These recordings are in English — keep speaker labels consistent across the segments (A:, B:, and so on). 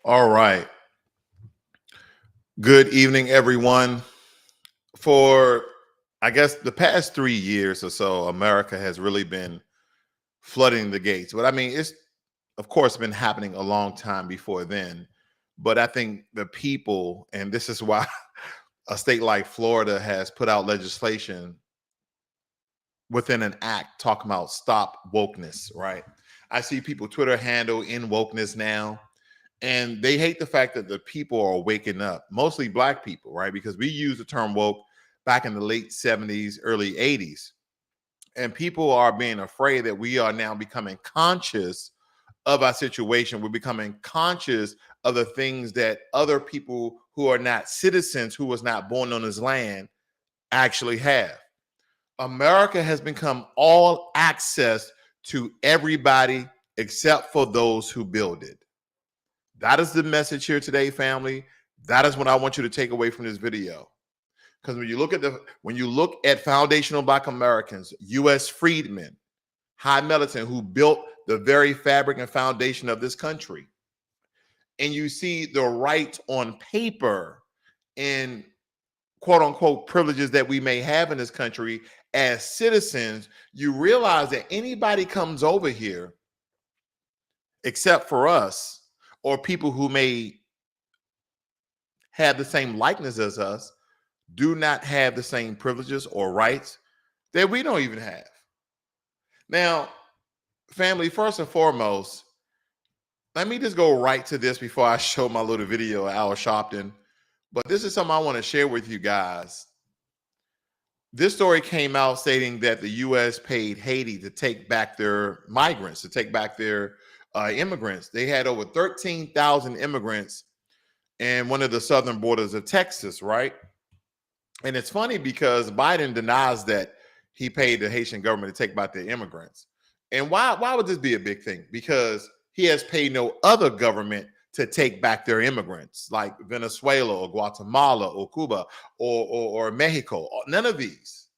A: All right. Good evening, everyone. For, I guess, the past 3 years or so, America has really been flooding the gates. But I mean, it's, of course, been happening a long time before then. But I think the people, and this is why a state like Florida has put out legislation within an act talking about stop wokeness, right? I see people Twitter handle in wokeness now, and they hate the fact that the people are waking up, mostly black people, right? Because we used the term woke back in the late 70s, early 80s. And people are being afraid that we are now becoming conscious of our situation. We're becoming conscious of the things that other people who are not citizens, who was not born on this land, actually have. America has become all access to everybody except for those who build it. That is the message here today, family. That is what I want you to take away from this video. Because when you look at foundational Black Americans, U.S. freedmen, high militant who built the very fabric and foundation of this country, and you see the rights on paper and quote unquote privileges that we may have in this country as citizens, you realize that anybody comes over here except for us or people who may have the same likeness as us do not have the same privileges or rights that we don't even have. Now, family, first and foremost, let me just go right to this before I show my little video of Al Sharpton. But this is something I want to share with you guys. This story came out stating that the U.S. paid Haiti to take back their migrants, to take back their immigrants. They had over 13,000 immigrants in one of the southern borders of Texas, right? And it's funny because Biden denies that he paid the Haitian government to take back their immigrants. And why would this be a big thing? Because he has paid no other government to take back their immigrants, like Venezuela or Guatemala or Cuba or Mexico. None of these.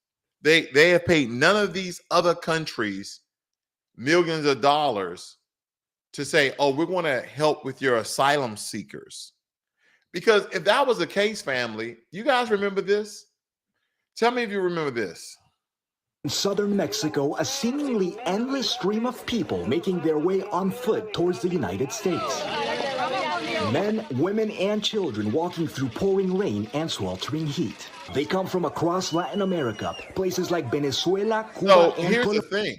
A: They have paid none of these other countries millions of dollars to say, oh, we're going to help with your asylum seekers. Because if that was the case, family, you guys remember this? Tell me if you remember this.
B: In southern Mexico, a seemingly endless stream of people making their way on foot towards the United States. Men, women, and children walking through pouring rain and sweltering heat. They come from across Latin America, places like Venezuela, Cuba,
A: So
B: and
A: here's the thing.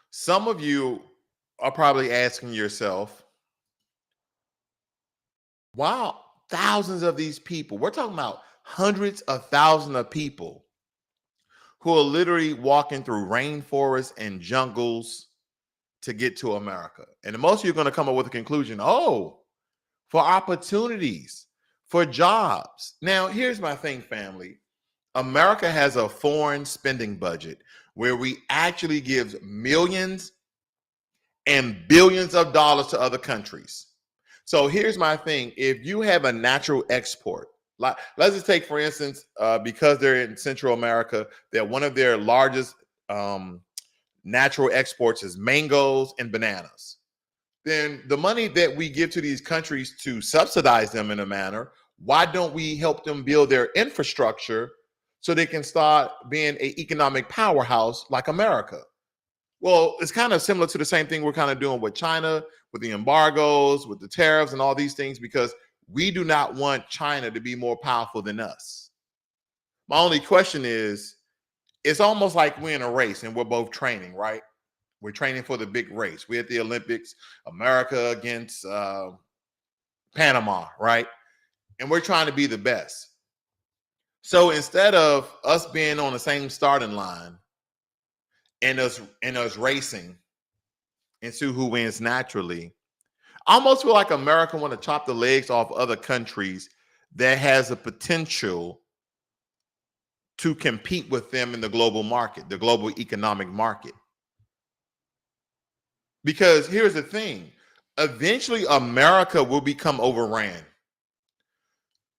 A: Some of you are probably asking yourself, wow, thousands of these people, we're talking about hundreds of thousands of people who are literally walking through rainforests and jungles to get to America. And most of you are going to come up with a conclusion, oh, for opportunities, for jobs. Now, here's my thing, family. America has a foreign spending budget where we actually give millions and billions of dollars to other countries. So here's my thing. If you have a natural export, like let's just take, for instance, because they're in Central America, that one of their largest natural exports is mangoes and bananas. Then the money that we give to these countries to subsidize them in a manner, why don't we help them build their infrastructure so they can start being an economic powerhouse like America? Well, it's kind of similar to the same thing we're kind of doing with China, with the embargoes, with the tariffs and all these things, because we do not want China to be more powerful than us. My only question is, it's almost like we're in a race and we're both training, right? We're training for the big race. We're at the Olympics, America against Panama, right? And we're trying to be the best. So instead of us being on the same starting line and us racing and see who wins naturally, I almost feel like America want to chop the legs off other countries that has the potential to compete with them in the global market, the global economic market. Because here's the thing, eventually America will become overran.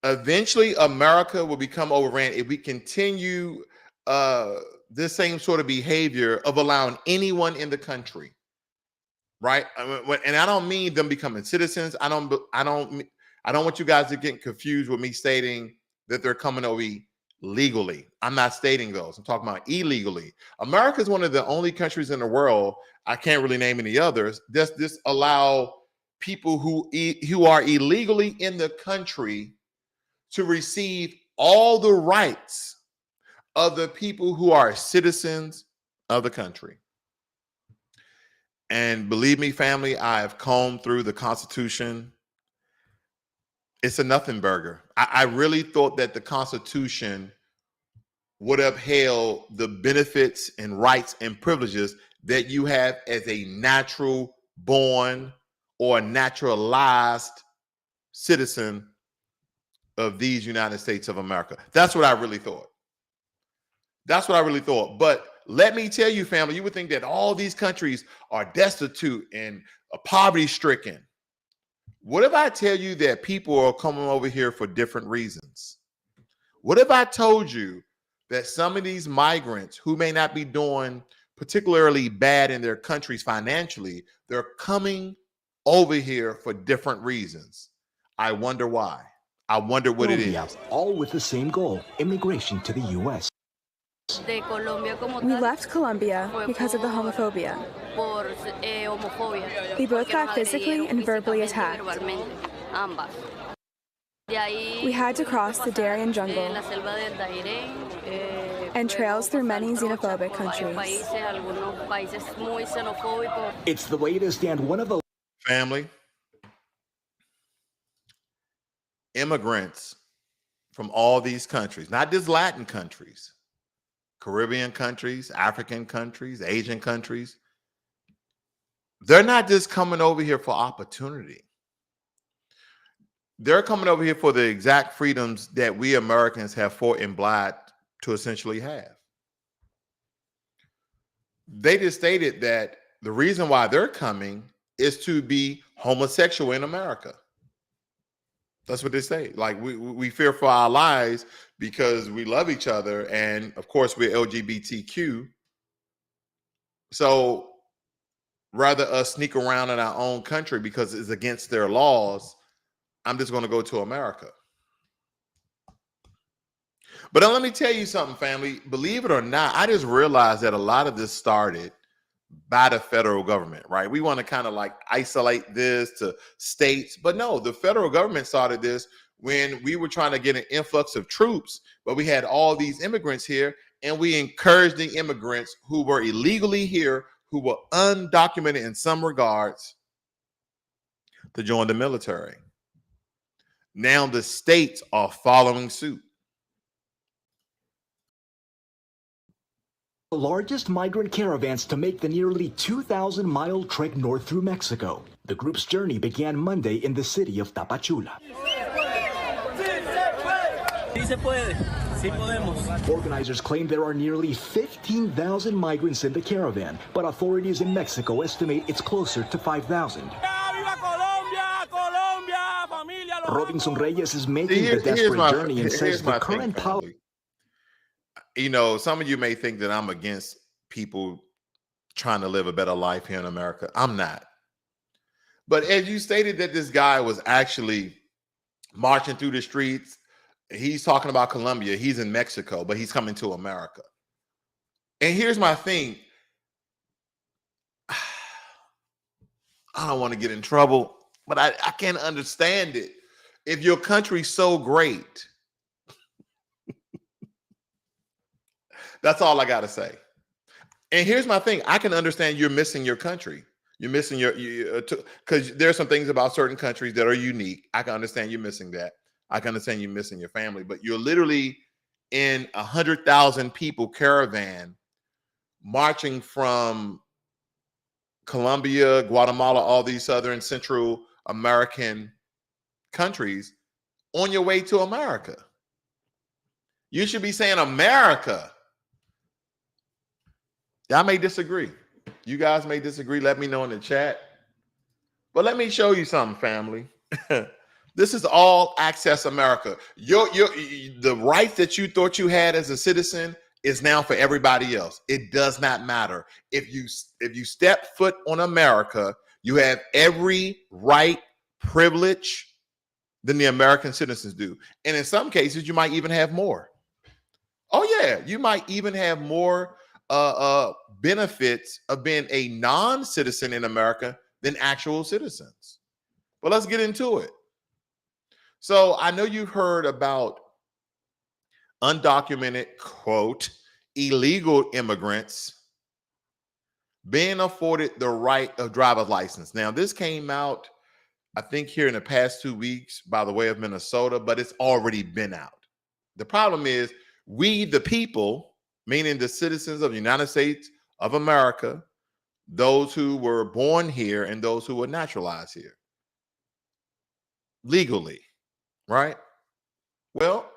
A: Eventually America will become overran if we continue this same sort of behavior of allowing anyone in the country right? And I don't mean them becoming citizens. I don't want you guys to get confused with me stating that they're coming over legally. I'm not stating those. I'm talking about illegally. America is one of the only countries in the world, I can't really name any others, this allow people who are illegally in the country to receive all the rights of the people who are citizens of the country. And believe me, family, I have combed through the Constitution. It's a nothing burger. I really thought that the Constitution would upheld the benefits and rights and privileges that you have as a natural born or naturalized citizen of these United States of America. That's what I really thought. That's what I really thought. But let me tell you, family, you would think that all these countries are destitute and poverty stricken. What if I tell you that people are coming over here for different reasons? What if I told you that some of these migrants who may not be doing particularly bad in their countries financially, they're coming over here for different reasons? I wonder why. I wonder what it is.
B: All with the same goal, immigration to the U.S.
C: We left Colombia because of the homophobia. We both got physically and verbally attacked. We had to cross the Darien jungle and trails through many xenophobic countries.
B: It's the latest and one of the...
A: Family, immigrants from all these countries, not just Latin countries, Caribbean countries, African countries, Asian countries, they're not just coming over here for opportunity. They're coming over here for the exact freedoms that we Americans have fought and bled to essentially have. They just stated that the reason why they're coming is to be homosexual in America. That's what they say. Like we fear for our lives because we love each other. And of course, we're LGBTQ. So rather us sneak around in our own country because it's against their laws, I'm just going to go to America. But let me tell you something, family. Believe it or not, I just realized that a lot of this started by the federal government, right? We want to kind of like isolate this to states, but no, the federal government started this when we were trying to get an influx of troops, but we had all these immigrants here, and we encouraged the immigrants who were illegally here, who were undocumented in some regards, to join the military. Now the states are following suit.
B: The largest migrant caravans to make the nearly 2,000-mile trek north through Mexico. The group's journey began Monday in the city of Tapachula. Organizers claim there are nearly 15,000 migrants in the caravan, but authorities in Mexico estimate it's closer to 5,000. Robinson Reyes is making the desperate journey and says the current policy...
A: You know, some of you may think that I'm against people trying to live a better life here in America. I'm not. But as you stated that this guy was actually marching through the streets, he's talking about Colombia, he's in Mexico, but he's coming to America. And here's my thing. I don't want to get in trouble, but I can't understand it. If your country's so great, that's all I got to say. And here's my thing. I can understand you're missing your country. You're missing because there's some things about certain countries that are unique. I can understand you missing that. I can understand you missing your family, but you're literally in 100,000 people caravan marching from Colombia, Guatemala, all these Southern Central American countries on your way to America. You should be saying America. I may disagree. You guys may disagree. Let me know in the chat. But let me show you something, family. This is all access America. The right that you thought you had as a citizen is now for everybody else. It does not matter. If you step foot on America, You have every right, privilege than the American citizens do. And in some cases, you might even have more. Oh, yeah, you might even have more benefits of being a non-citizen in America than actual citizens. But let's get into it. So I know you've heard about undocumented, quote, illegal immigrants being afforded the right of driver's license. Now, this came out, I think, here in the past 2 weeks by the way of Minnesota, but it's already been out. The problem is we, the people, meaning the citizens of the United States of America, those who were born here and those who were naturalized here legally, right? Well,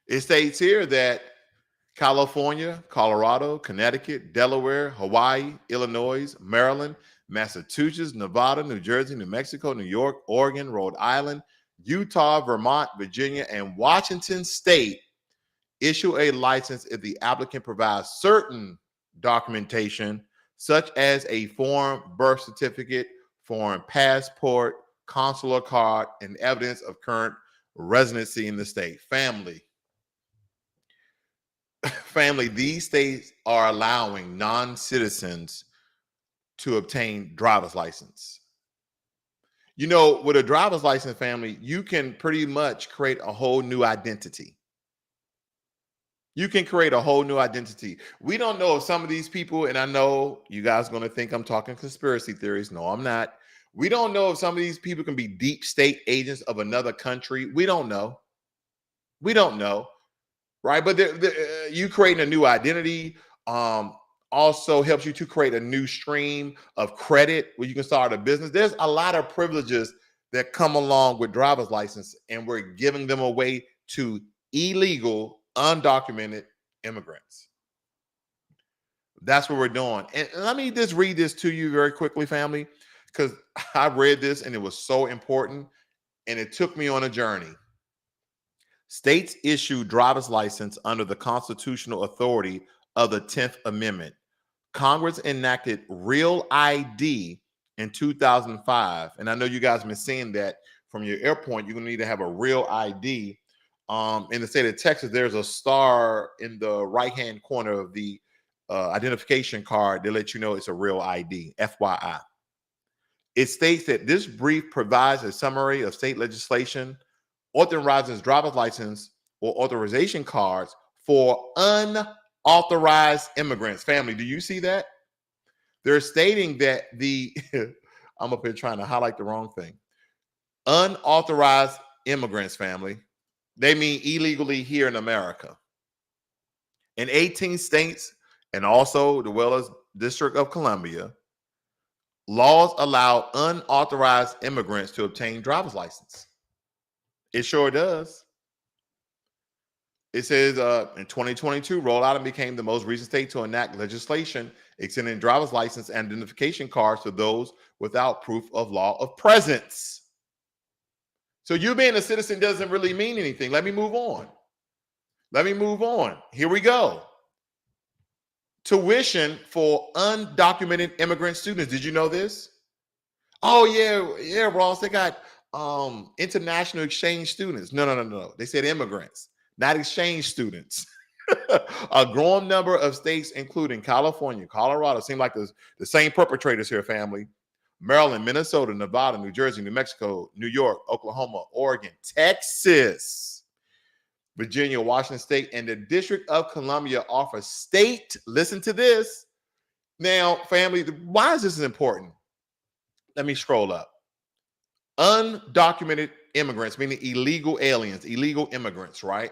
A: it states here that California, Colorado, Connecticut, Delaware, Hawaii, Illinois, Maryland, Massachusetts, Nevada, New Jersey, New Mexico, New York, Oregon, Rhode Island, Utah, Vermont, Virginia, and Washington State issue a license if the applicant provides certain documentation, such as a foreign birth certificate, foreign passport, consular card, and evidence of current residency in the state. Family, these states are allowing non-citizens to obtain driver's license. You know, with a driver's license, family, you can pretty much create a whole new identity. You can create a whole new identity. We don't know if some of these people, and I know you guys are going to think I'm talking conspiracy theories. No, I'm not. We don't know if some of these people can be deep state agents of another country. We don't know. We don't know. Right. But you creating a new identity also helps you to create a new stream of credit where you can start a business. There's a lot of privileges that come along with driver's license, and we're giving them away to illegal, undocumented immigrants. That's what we're doing. And let me just read this to you very quickly, family, because I read this and it was so important and it took me on a journey. States issue driver's license under the constitutional authority of the 10th Amendment. Congress enacted Real ID in 2005. And I know you guys have been seeing that from your airport. You're going to need to have a Real ID. In the state of Texas, there's a star in the right-hand corner of the identification card that lets you know it's a Real ID, FYI. It states that this brief provides a summary of state legislation authorizes driver's license or authorization cards for unauthorized immigrants. Family, do you see that? They're stating that I'm up here trying to highlight the wrong thing. Unauthorized immigrants, family. They mean illegally here in America. In 18 states and also the Wellers District of Columbia, laws allow unauthorized immigrants to obtain driver's license. It sure does. It says in 2022, Rhode Island became the most recent state to enact legislation extending driver's license and identification cards to those without proof of law of presence. So you being a citizen doesn't really mean anything. Let me move on. Here we go. Tuition for undocumented immigrant students. Did you know this? Oh, yeah, Ross, they got international exchange students. No. They said immigrants, not exchange students. A growing number of states, including California, Colorado, seem like the same perpetrators here, family. Maryland, Minnesota, Nevada, New Jersey, New Mexico, New York, Oklahoma, Oregon, Texas, Virginia, Washington State, and the District of Columbia offer state, listen to this. Now, family, why is this important? Let me scroll up. Undocumented immigrants, meaning illegal aliens, illegal immigrants, right?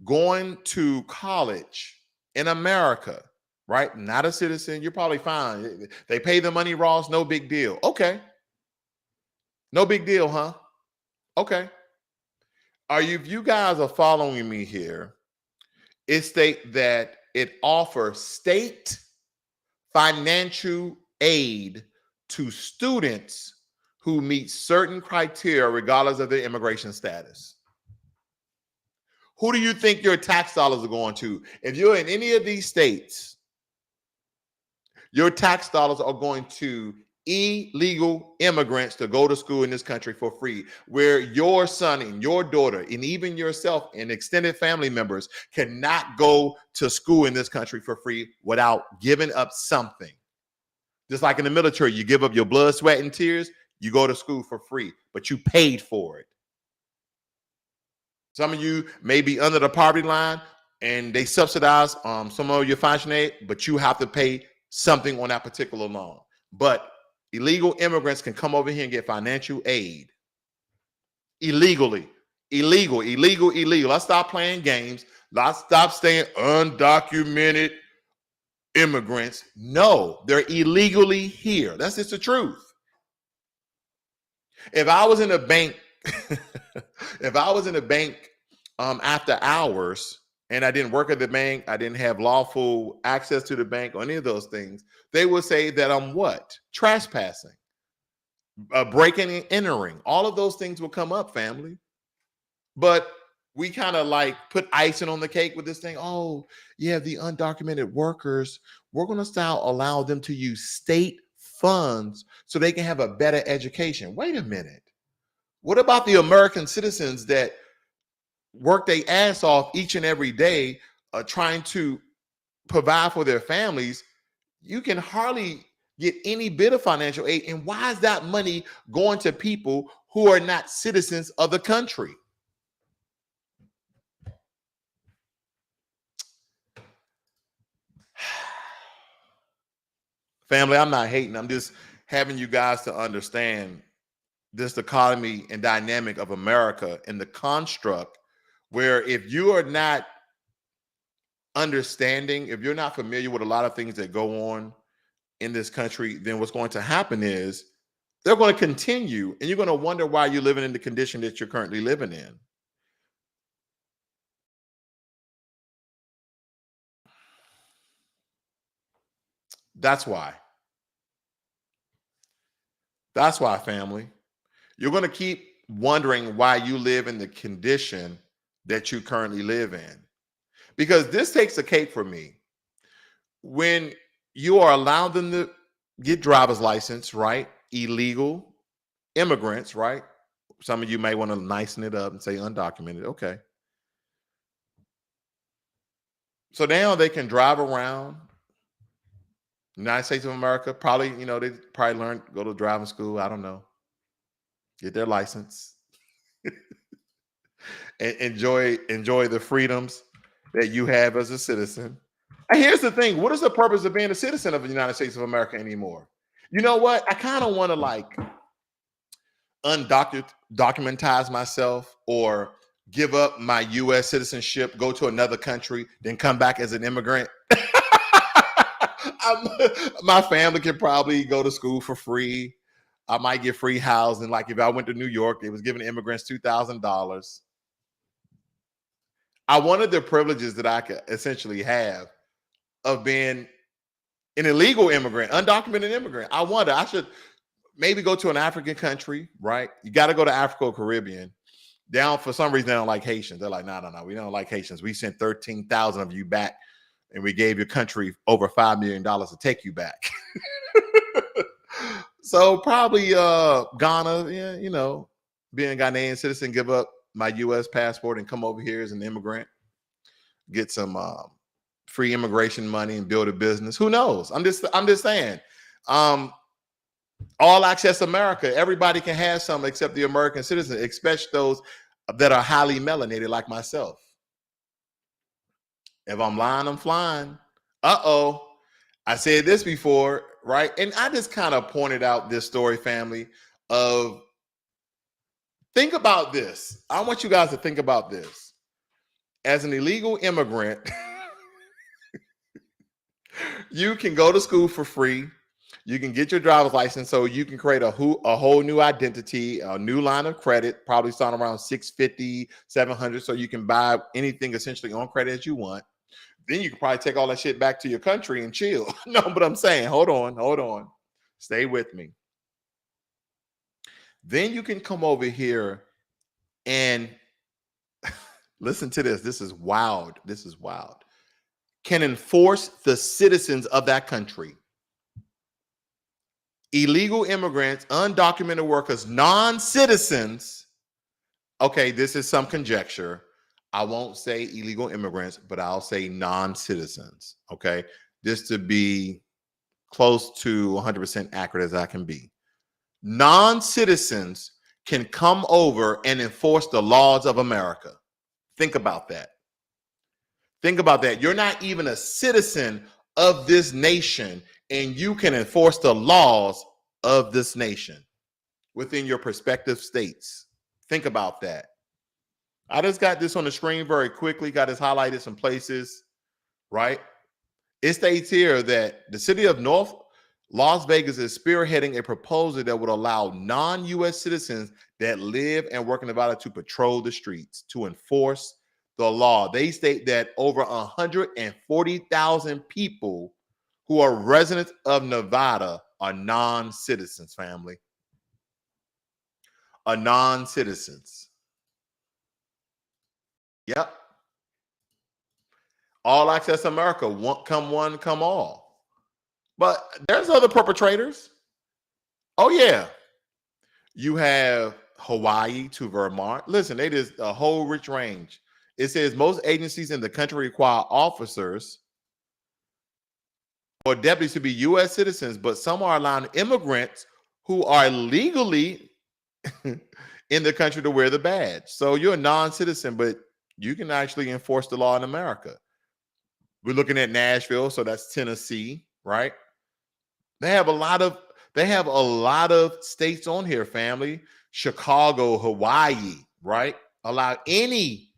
A: Going to college in America, right? Not a citizen, you're probably fine. They pay the money, Ross, no big deal. Okay. No big deal, huh? Okay. If you guys are following me here, it states that it offers state financial aid to students who meet certain criteria regardless of their immigration status. Who do you think your tax dollars are going to? If you're in any of these states, your tax dollars are going to illegal immigrants to go to school in this country for free, where your son and your daughter and even yourself and extended family members cannot go to school in this country for free without giving up something. Just like in the military, you give up your blood, sweat, and tears, you go to school for free, but you paid for it. Some of you may be under the poverty line and they subsidize some of your financial aid, but you have to pay something on that particular loan. But illegal immigrants can come over here and get financial aid illegally. Illegal. Let's stop playing games. Let's stop saying undocumented immigrants. No, they're illegally here. That's just the truth. If I was in a bank, after hours and I didn't work at the bank, I didn't have lawful access to the bank or any of those things, they would say that I'm what? Trespassing, breaking and entering. All of those things will come up, family. But we kind of like put icing on the cake with this thing. Oh, yeah, the undocumented workers, we're going to allow them to use state funds so they can have a better education. Wait a minute. What about the American citizens that work their ass off each and every day trying to provide for their families? You can hardly get any bit of financial aid. And why is that money going to people who are not citizens of the country? Family, I'm not hating. I'm just having you guys to understand this economy and dynamic of America and the construct where if you are not understanding, if you're not familiar with a lot of things that go on in this country, then what's going to happen is they're going to continue and you're going to wonder why you're living in the condition that you're currently living in. That's why. That's why, family. You're going to keep wondering why you live in the condition that you currently live in. Because this takes a cake for me. When you are allowing them to get driver's license, right? Illegal immigrants, right? Some of you may want to nicen it up and say undocumented. Okay. So now they can drive around United States of America. Probably, they probably learn, go to driving school. I don't know. Get their license. And enjoy the freedoms that you have as a citizen. And here's the thing. What is the purpose of being a citizen of the United States of America anymore? You know what? I kind of want to documentize myself or give up my U.S. citizenship, go to another country, then come back as an immigrant. My family can probably go to school for free. I might get free housing. Like if I went to New York, they was giving immigrants $2,000. I wanted the privileges that I could essentially have of being an illegal immigrant, undocumented immigrant. I should maybe go to an African country, right? You got to go to Africa or Caribbean. For some reason, they don't like Haitians. They're like, no, we don't like Haitians. We sent 13,000 of you back and we gave your country over $5 million to take you back. So probably Ghana, being a Ghanaian citizen, give up my U.S. passport and come over here as an immigrant, get some free immigration money and build a business. Who knows? I'm just saying. All access America. Everybody can have some except the American citizen, especially those that are highly melanated like myself. If I'm lying, I'm flying. Uh-oh. I said this before, right? And I just kind of pointed out this story, family, of think about this. I want you guys to think about this. As an illegal immigrant, you can go to school for free. You can get your driver's license so you can create a whole new identity, a new line of credit, probably starting around $650, $700, so you can buy anything essentially on credit that you want. Then you can probably take all that shit back to your country and chill. No, but I'm saying, hold on. Stay with me. Then you can come over here and listen to this. This is wild. Can enforce the citizens of that country. illegal immigrants, undocumented workers, non-citizens. Okay, this is some conjecture. I won't say illegal immigrants, but I'll say non-citizens. Okay, just to be close to 100% accurate as I can be. Non-citizens can come over and enforce the laws of America. Think about that. Think about that. You're not even a citizen of this nation, and you can enforce the laws of this nation within your respective states. Think about that. I just got this on the screen very quickly, got this highlighted some places, right? It states here that the city of North Las Vegas is spearheading a proposal that would allow non-U.S. citizens that live and work in Nevada to patrol the streets to enforce the law. They state that over 140,000 people who are residents of Nevada are non-citizens, family. Are non-citizens. Yep. All Access America, come one, come all. But there's other perpetrators. Oh, yeah. You have Hawaii to Vermont. Listen, it is a whole rich range. It says most agencies in the country require officers or deputies to be U.S. citizens, but some are allowing immigrants who are legally in the country to wear the badge. So you're a non-citizen, but you can actually enforce the law in America. We're looking at Nashville, so that's Tennessee, right? They have a lot of states on here, family. Chicago, Hawaii, right? Allow any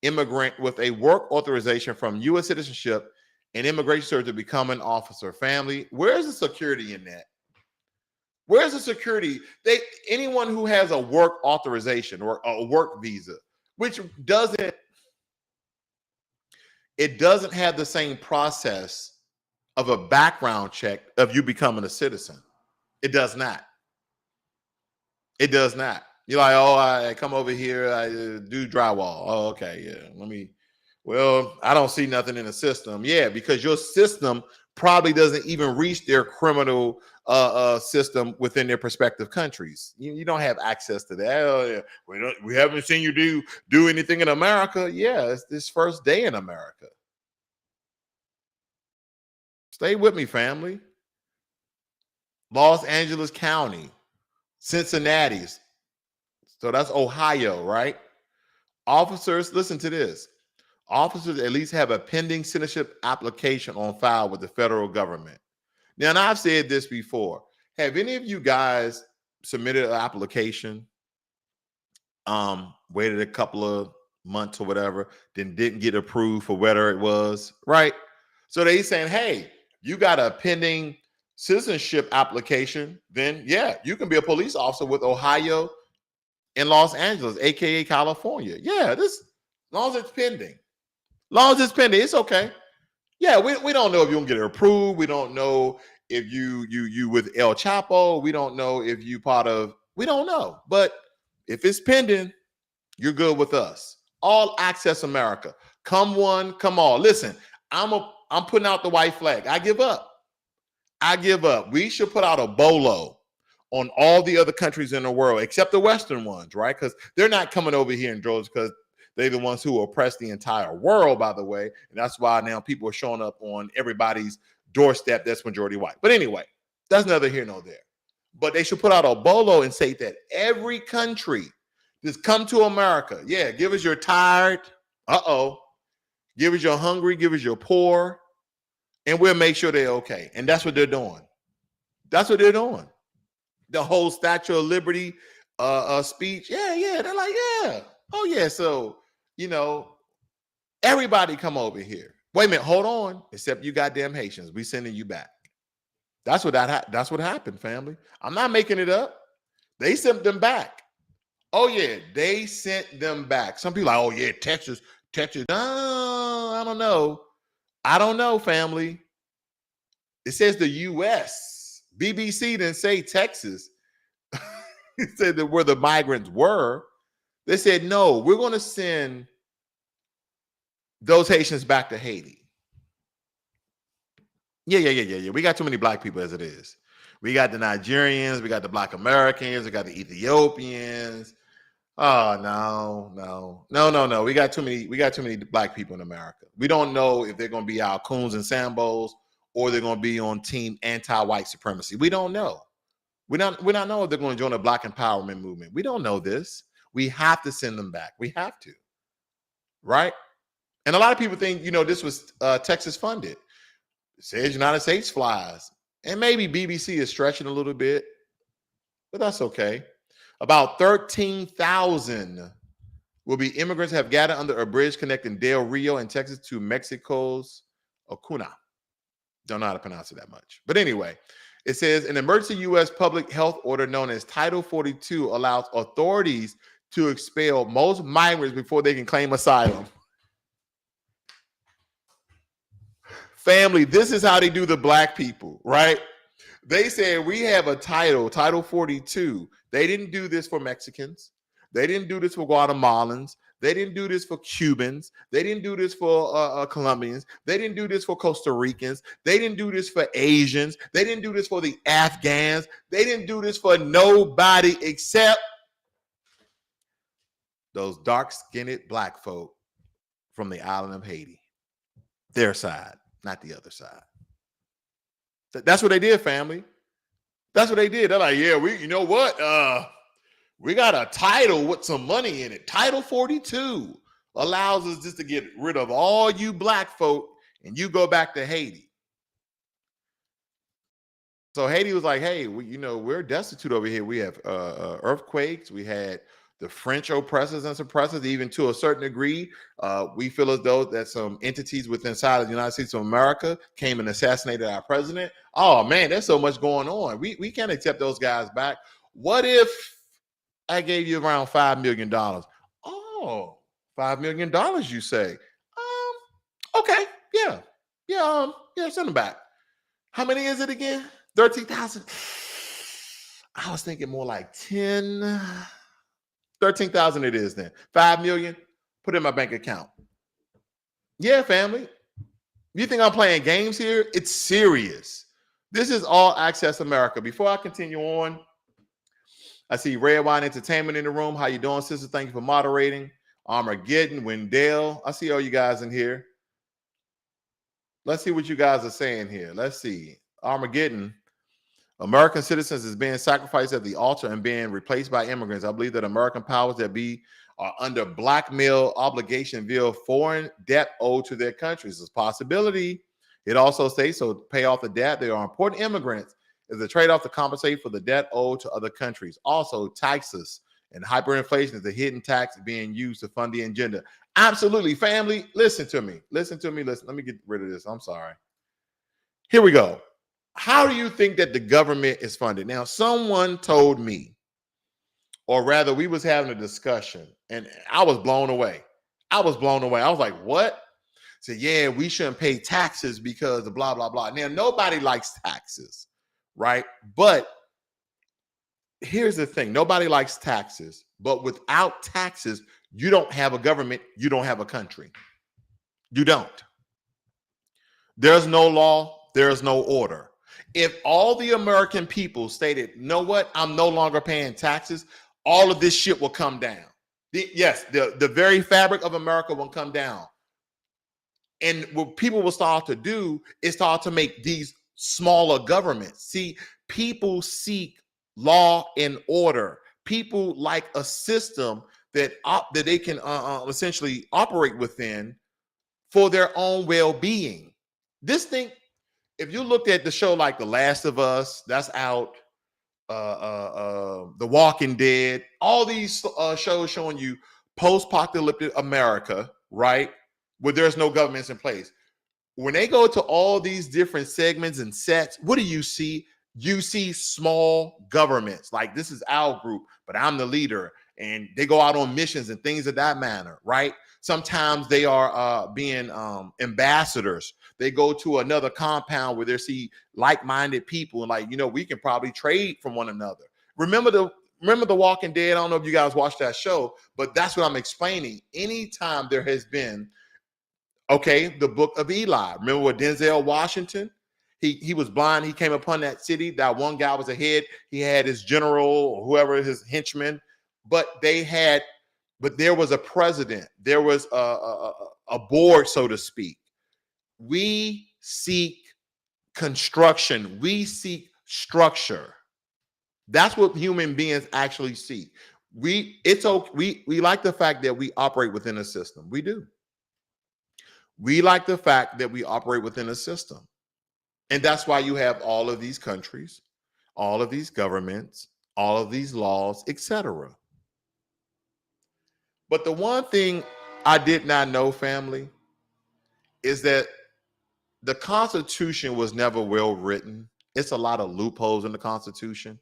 A: immigrant with a work authorization from U.S. citizenship and immigration service to become an officer. Family, where's the security in that? Where's the security? Anyone who has a work authorization or a work visa, which doesn't have the same process of a background check of you becoming a citizen. It does not. It does not. You're like, oh, I come over here, I do drywall. Oh, okay, yeah. Well, I don't see nothing in the system. Yeah, because your system probably doesn't even reach their criminal system within their respective countries. You don't have access to that. Oh, yeah. We haven't seen you do anything in America. Yeah, it's this first day in America. Stay with me, family. Los Angeles County, Cincinnati. So that's Ohio, right? Officers, listen to this. Officers at least have a pending citizenship application on file with the federal government. Now, and I've said this before. Have any of you guys submitted an application, waited a couple of months or whatever, then didn't get approved for whether it was, right? So they saying, hey, you got a pending citizenship application, then yeah, you can be a police officer with Ohio and Los Angeles, aka California. Yeah, as long as it's pending. It's okay. Yeah, we don't know if you're gonna get it approved. We don't know if you with El Chapo. We don't know if you we don't know. But if it's pending, you're good with us. All Access America. Come one, come all. Listen, I'm putting out the white flag. I give up. We should put out a bolo on all the other countries in the world, except the Western ones, right? Because they're not coming over here in droves because they're the ones who oppress the entire world, by the way. And that's why now people are showing up on everybody's doorstep that's majority white. But anyway, that's neither here nor there. But they should put out a bolo and say that every country just come to America. Yeah, give us your tired. Give us your hungry. Give us your poor. And we'll make sure they're okay. And that's what they're doing. The whole Statue of Liberty speech. Yeah. They're like, yeah. Oh, yeah. So, everybody come over here. Wait a minute. Hold on. Except you goddamn Haitians. We sending you back. That's what happened, family. I'm not making it up. They sent them back. Oh, yeah. They sent them back. Some people are like, oh, yeah, Texas. No, I don't know, family. It says the U.S. BBC didn't say Texas. It said that where the migrants were. They said, no, we're going to send those Haitians back to Haiti. Yeah. We got too many black people as it is. We got the Nigerians, we got the Black Americans, we got the Ethiopians. Oh no. We got too many black people in America. We don't know if they're gonna be our coons and sambos or they're gonna be on team anti-white supremacy. We don't know. We not know if they're going to join the Black empowerment movement. We don't know this. We have to send them back. We have to. Right? And a lot of people think, this was Texas funded. It says United States flies. And maybe BBC is stretching a little bit, but that's okay. About 13,000 will be immigrants have gathered under a bridge connecting Del Rio in Texas to Mexico's Acuna. Don't know how to pronounce it that much. But anyway, it says an emergency U.S. public health order known as Title 42 allows authorities to expel most migrants before they can claim asylum. Family, this is how they do the black people, right? They said we have a Title 42. They didn't do this for Mexicans. They didn't do this for Guatemalans. They didn't do this for Cubans. They didn't do this for Colombians. They didn't do this for Costa Ricans. They didn't do this for Asians. They didn't do this for the Afghans. They didn't do this for nobody except those dark-skinned black folk from the island of Haiti. Their side, not the other side. That's what they did, family. That's what they did. They're like, yeah, you know what? We got a title with some money in it. Title 42 allows us just to get rid of all you black folk and you go back to Haiti. So Haiti was like, hey, we're destitute over here. We have earthquakes. We had the French oppressors and suppressors, even to a certain degree. We feel as though that some entities within inside of the United States of America came and assassinated our president. Oh, man, there's so much going on. We can't accept those guys back. What if I gave you around $5 million? Oh, $5 million, you say? Okay, yeah, send them back. How many is it again? 13,000. I was thinking more like 13,000 it is then. 5 million, put in my bank account. Yeah, family. You think I'm playing games here? It's serious. This is All Access America. Before I continue on, I see Red Wine Entertainment in the room. How you doing, sister? Thank you for moderating. Armageddon, Wendell. I see all you guys in here. Let's see what you guys are saying here. Let's see. Armageddon. American citizens is being sacrificed at the altar and being replaced by immigrants. I believe that American powers that be are under blackmail obligation via foreign debt owed to their countries. It's a possibility. It also states, so to pay off the debt, they are important immigrants is a trade-off to compensate for the debt owed to other countries. Also, taxes and hyperinflation is a hidden tax being used to fund the agenda. Absolutely, family. Listen to me. Listen. Let me get rid of this. I'm sorry. Here we go. How do you think that the government is funded? Now, someone told me, or rather, we was having a discussion, and I was blown away. I was like, what? So, yeah, we shouldn't pay taxes because of blah, blah, blah. Now, nobody likes taxes, right? But here's the thing. Nobody likes taxes. But without taxes, you don't have a government. You don't have a country. You don't. There's no law. There's no order. If all the American people stated, you know what, I'm no longer paying taxes, all of this shit will come down. The very fabric of America will come down. And what people will start to do is start to make these smaller governments. See, people seek law and order. People like a system that they can essentially operate within for their own well-being. This thing, if you looked at the show like The Last of Us, that's out, The Walking Dead, all these shows showing you post-apocalyptic America, right, where there's no governments in place. When they go to all these different segments and sets, what do you see? You see small governments. Like, this is our group, but I'm the leader. And they go out on missions and things of that manner, right? Sometimes they are being ambassadors. They go to another compound where they see like-minded people and like, we can probably trade from one another. Remember The Walking Dead? I don't know if you guys watched that show, but that's what I'm explaining. Anytime there has been, the Book of Eli. Remember with Denzel Washington? He was blind. He came upon that city. That one guy was ahead. He had his general or whoever, his henchman, but there was a president. There was a board, so to speak. We seek construction. We seek structure. That's what human beings actually seek. We like the fact that we operate within a system. We do. We like the fact that we operate within a system. And that's why you have all of these countries, all of these governments, all of these laws, etc. But the one thing I did not know, family, is that the Constitution was never well written. It's a lot of loopholes in the Constitution.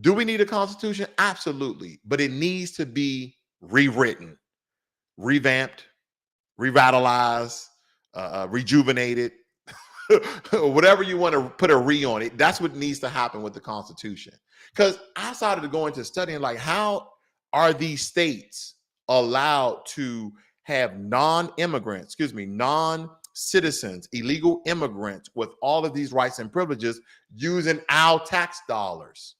A: Do we need a Constitution? Absolutely. But it needs to be rewritten, revamped, revitalized, rejuvenated, whatever you want to put a re on it. That's what needs to happen with the Constitution. Because I started to go into studying, like, how are these states allowed to have non-citizens, illegal immigrants with all of these rights and privileges using our tax dollars?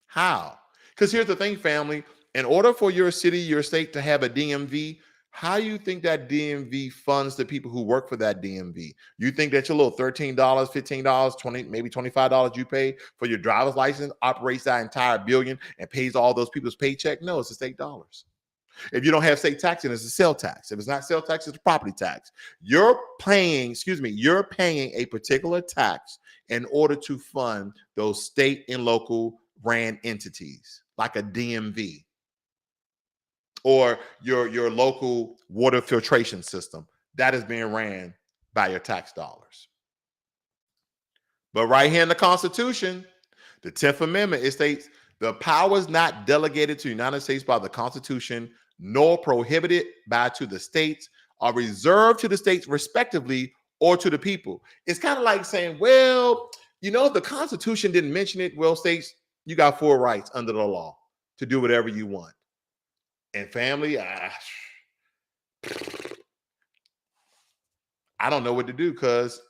A: How? Because here's the thing, family. In order for your city, your state to have a DMV, how do you think that DMV funds the people who work for that DMV? You think that your little $13, $15, $20, maybe $25 you pay for your driver's license operates that entire billion and pays all those people's paycheck? No, it's the state dollars. If you don't have state tax, then it's a sales tax. If it's not sales tax, it's a property tax. You're paying a particular tax in order to fund those state and local ran entities like a DMV or your local water filtration system that is being ran by your tax dollars. But right here in the Constitution, the 10th Amendment, it states the powers not delegated to the United States by the Constitution nor prohibited to the states are reserved to the states respectively or to the people. It's kind of like saying, well, the Constitution didn't mention it. Well, states, you got full rights under the law to do whatever you want. And family, I don't know what to do, because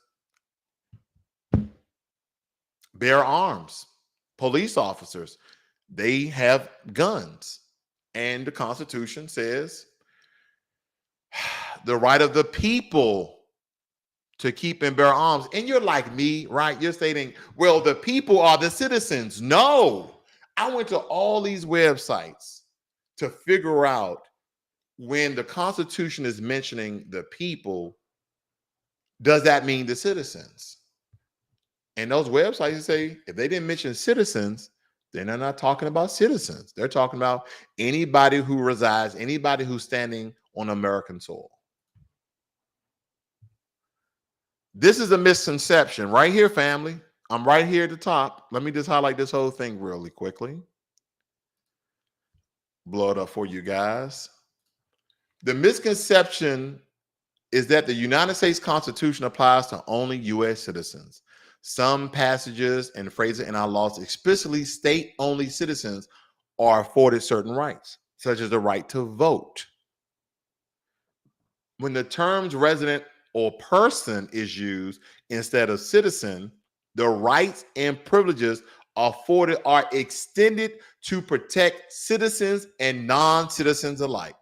A: bear arms, police officers, they have guns. And the Constitution says the right of the people to keep and bear arms. And you're like me, right? You're stating, well, the people are the citizens. No, I went to all these websites to figure out when the Constitution is mentioning the people, does that mean the citizens? And those websites say if they didn't mention citizens, then they're not talking about citizens. They're talking about anybody who resides, anybody who's standing on American soil. This is a misconception right here, family. I'm right here at the top. Let me just highlight this whole thing really quickly. Blow it up for you guys. The misconception is that the United States Constitution applies to only U.S. citizens. Some passages and phrases in our laws explicitly state only citizens are afforded certain rights, such as the right to vote. When the terms resident or person is used instead of citizen, the rights and privileges afforded are extended to protect citizens and non-citizens alike.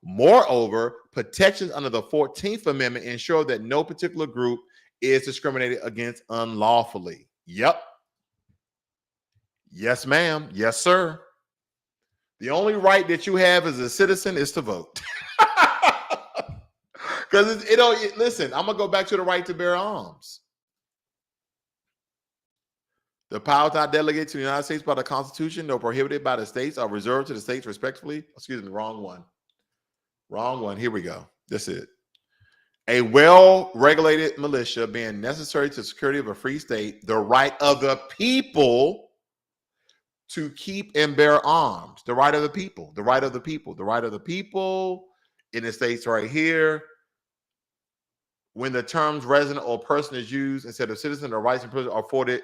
A: Moreover, protections under the 14th Amendment ensure that no particular group is discriminated against unlawfully. Yep. Yes, ma'am. Yes, sir. The only right that you have as a citizen is to vote. Because listen, I'm going to go back to the right to bear arms. The powers not delegated to the United States by the Constitution, nor prohibited by the states, are reserved to the states respectively. Excuse me, wrong one. Wrong one. Here we go. This is it. A well-regulated militia being necessary to the security of a free state, the right of the people to keep and bear arms. The right of the people. The right of the people. The right of the people in the states right here. When the terms resident or person is used instead of citizen, the rights and privileges are afforded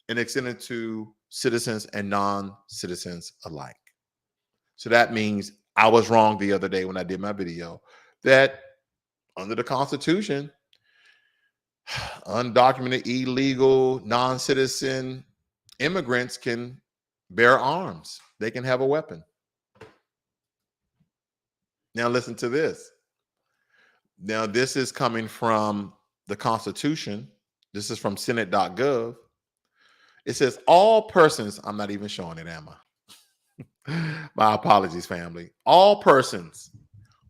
A: and extended to citizens and non-citizens alike. So that means I was wrong the other day when I did my video that under the Constitution, undocumented, illegal, non-citizen immigrants can bear arms. They can have a weapon. Now listen to this. Now this is coming from the Constitution. This is from Senate.gov. It says all persons, I'm not even showing it, am I? My apologies, family. All persons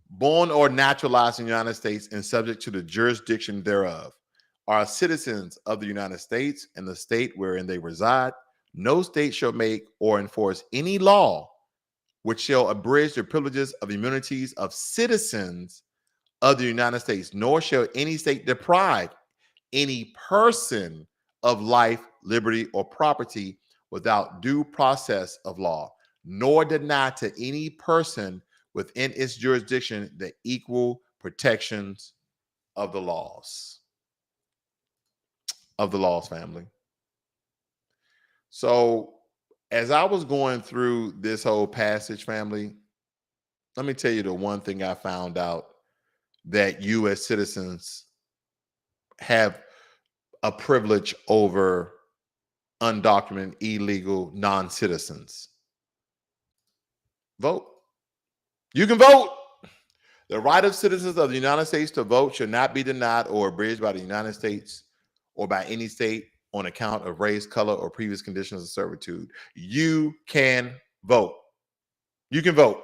A: born or naturalized in the United States and subject to the jurisdiction thereof are citizens of the United States and the state wherein they reside. No state shall make or enforce any law which shall abridge the privileges of immunities of citizens of the United States, nor shall any state deprive any person of life, liberty, or property without due process of law, nor deny to any person within its jurisdiction the equal protections of the laws. Of the laws, family. So as I was going through this whole passage, family, let me tell you the one thing I found out that you as citizens have a privilege over undocumented, illegal, non-citizens. Vote. You can vote. The right of citizens of the United States to vote should not be denied or abridged by the United States or by any state on account of race, color, or previous conditions of servitude. You can vote. You can vote.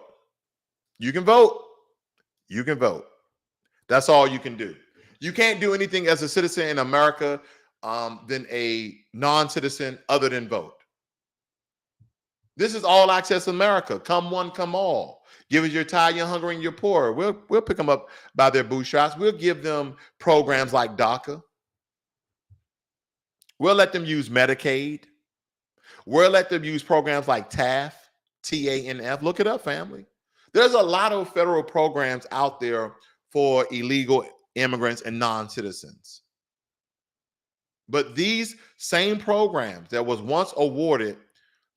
A: You can vote. You can vote. That's all you can do. You can't do anything as a citizen in America than a non-citizen other than vote. This is all access America. Come one, come all. Give us your tired, your hungry, and your poor. We'll pick them up by their bootstraps. We'll give them programs like DACA. We'll let them use Medicaid. We'll let them use programs like TANF, TANF. Look it up, family. There's a lot of federal programs out there for illegal immigrants and non-citizens. But these same programs that was once awarded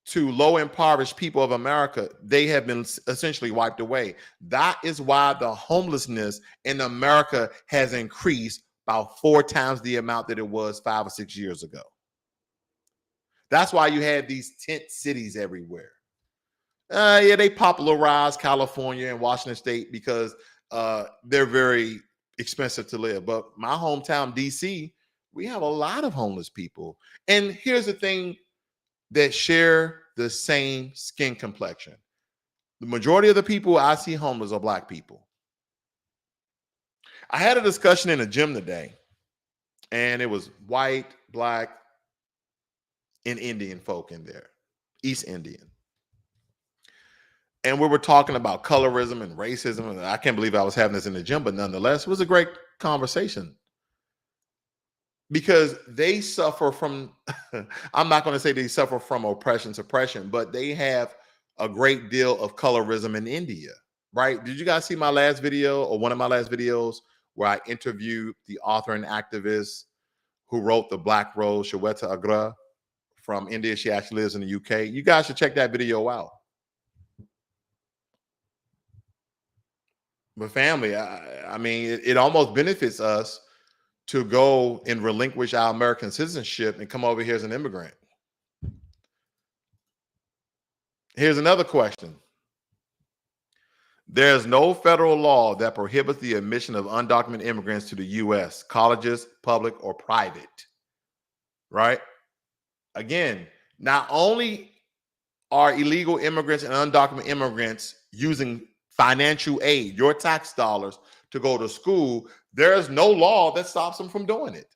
A: to low impoverished people of America, they have been essentially wiped away. That is why the homelessness in America has increased about 4 times the amount that it was 5 or 6 years ago. That's why you had these tent cities everywhere. Yeah, they popularized California and Washington State because they're very expensive to live. But my hometown, DC, we have a lot of homeless people. And here's the thing that share the same skin complexion. The majority of the people I see homeless are Black people. I had a discussion in a gym today, and it was white, Black, and Indian folk in there, East Indian. And we were talking about colorism and racism. And I can't believe I was having this in the gym, but nonetheless, it was a great conversation. Because they suffer from, I'm not going to say they suffer from oppression, suppression, but they have a great deal of colorism in India, right? Did you guys see my last video or one of my last videos where I interviewed the author and activist who wrote The Black Rose, Shweta Agra from India? She actually lives in the UK. You guys should check that video out. But family, I mean, it almost benefits us to go and relinquish our American citizenship and come over here as an immigrant. Here's another question. There's no federal law that prohibits the admission of undocumented immigrants to the U.S., colleges, public or private, right? Again, not only are illegal immigrants and undocumented immigrants using financial aid, your tax dollars, to go to school, there's no law that stops them from doing it.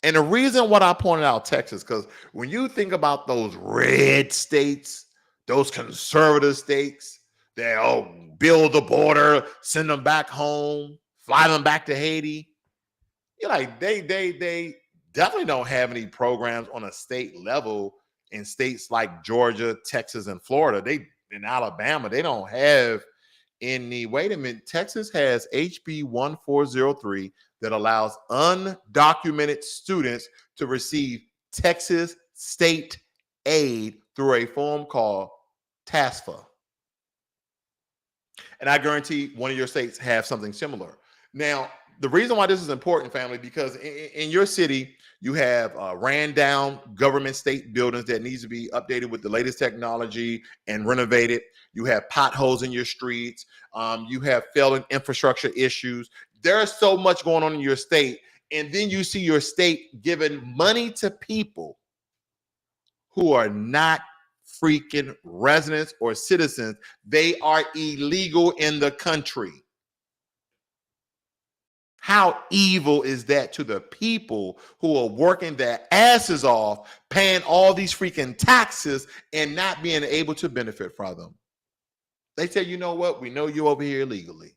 A: And the reason what I pointed out Texas, because when you think about those red states, those conservative states, they build the border, send them back home, fly them back to Haiti. You're like, they definitely don't have any programs on a state level in states like Georgia, Texas, and Florida. In Alabama, they don't have any. Wait a minute. Texas has HB 1403 that allows undocumented students to receive Texas state aid through a form called TASFA. And I guarantee one of your states have something similar. Now, the reason why this is important, family, because in your city, you have ran down government state buildings that needs to be updated with the latest technology and renovated. You have potholes in your streets. You have failing infrastructure issues. There's so much going on in your state. And then you see your state giving money to people who are not freaking residents or citizens. They are illegal in the country. How evil is that to the people who are working their asses off, paying all these freaking taxes and not being able to benefit from them? They say, you know what? We know you over here illegally.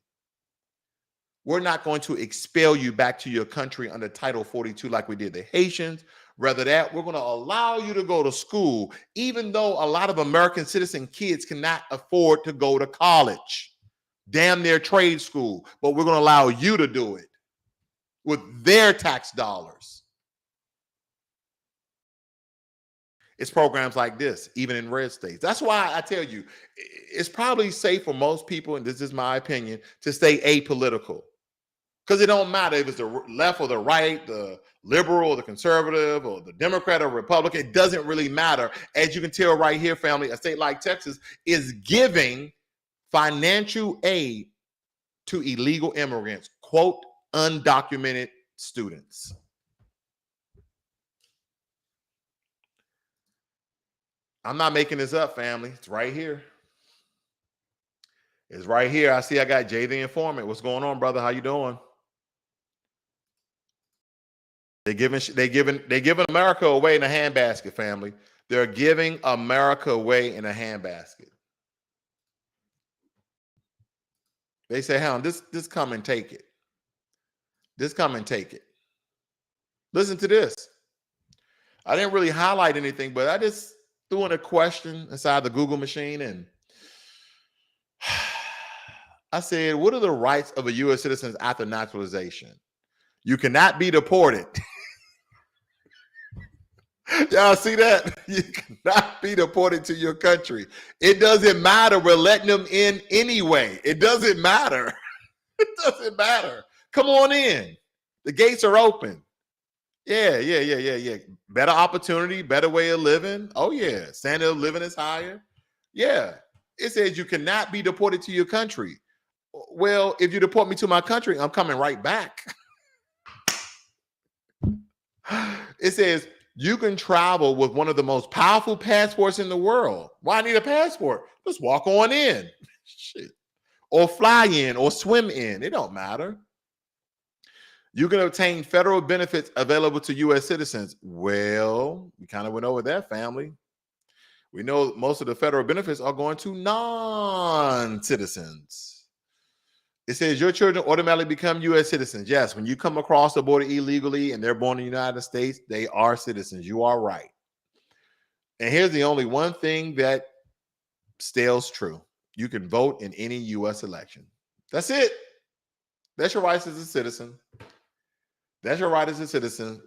A: We're not going to expel you back to your country under Title 42 like we did the Haitians. Rather that, we're going to allow you to go to school, even though a lot of American citizen kids cannot afford to go to college, damn near trade school, but we're going to allow you to do it with their tax dollars. It's programs like this, even in red states. That's why I tell you, it's probably safe for most people, and this is my opinion, to stay apolitical. Because it don't matter if it's the left or the right, the liberal or the conservative or the Democrat or Republican. It doesn't really matter. As you can tell right here, family, a state like Texas is giving financial aid to illegal immigrants, quote, undocumented students. I'm not making this up, family. It's right here. It's right here. I see I got Jay the Informant. What's going on, brother? How you doing? They're giving America away in a handbasket, family. They're giving America away in a handbasket. They say, "Hound, this come and take it. This come and take it." Listen to this. I didn't really highlight anything, but I just threw in a question inside the Google machine, and I said, "What are the rights of a U.S. citizen after naturalization?" You cannot be deported. Y'all see that? You cannot be deported to your country. It doesn't matter. We're letting them in anyway. It doesn't matter. It doesn't matter. Come on in. The gates are open. Yeah. Better opportunity, better way of living. Oh, yeah. Standard of living is higher. Yeah. It says you cannot be deported to your country. Well, if you deport me to my country, I'm coming right back. It says you can travel with one of the most powerful passports in the world. Why need a passport? Just walk on in. Shit. Or fly in or swim in. It don't matter. You can obtain federal benefits available to U.S. citizens. Well, we kind of went over that, family. We know most of the federal benefits are going to non-citizens. It says your children automatically become U.S. citizens. Yes, when you come across the border illegally and they're born in the United States, they are citizens. You are right. And here's the only one thing that stays true. You can vote in any U.S. election. That's it. That's your rights as a citizen. That's your right as a citizen.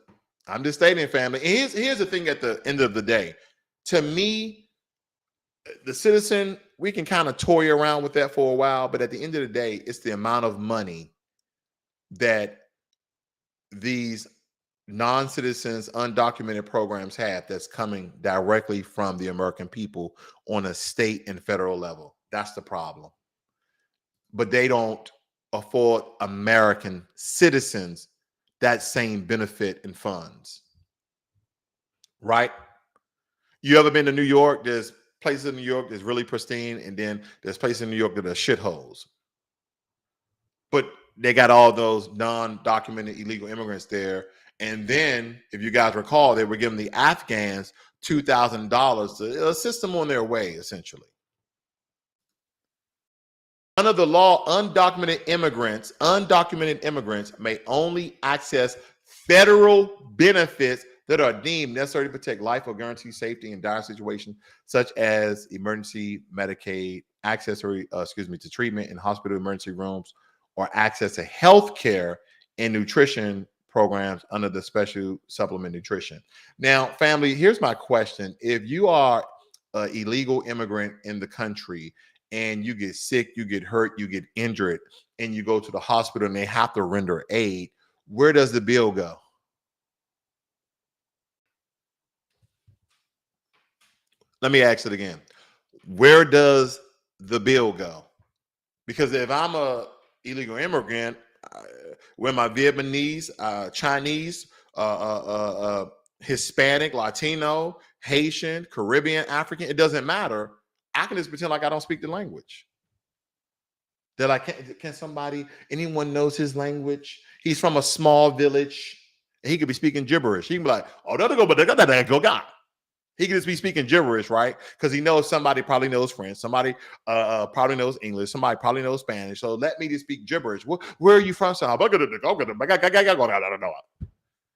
A: I'm just stating, family. And here's the thing at the end of the day. To me, the citizen, we can kind of toy around with that for a while, but at the end of the day, it's the amount of money that these non-citizens, undocumented programs have that's coming directly from the American people on a state and federal level. That's the problem. But they don't afford American citizens that same benefit and funds. Right? You ever been to New York? There's places in New York that's really pristine, and then there's places in New York that are shitholes. But they got all those non-documented illegal immigrants there. And then, if you guys recall, they were giving the Afghans $2,000 to assist them on their way, essentially. Under the law, undocumented immigrants may only access federal benefits that are deemed necessary to protect life or guarantee safety in dire situations, such as emergency Medicaid, access to treatment in hospital emergency rooms, or access to health care and nutrition programs under the special supplement nutrition. Now, family, here's my question. If you are an illegal immigrant in the country and you get sick, you get hurt, you get injured, and you go to the hospital and they have to render aid, where does the bill go? Let me ask it again. Where does the bill go? Because if I'm a illegal immigrant, where my Vietnamese, Chinese, Hispanic, Latino, Haitian, Caribbean, African, it doesn't matter. I can just pretend like I don't speak the language. They're like, can somebody, anyone knows his language? He's from a small village. And he could be speaking gibberish. He can be like, oh, go. He can just be speaking gibberish, right? Because he knows somebody probably knows French, somebody probably knows English, somebody probably knows Spanish. So let me just speak gibberish. Where are you from?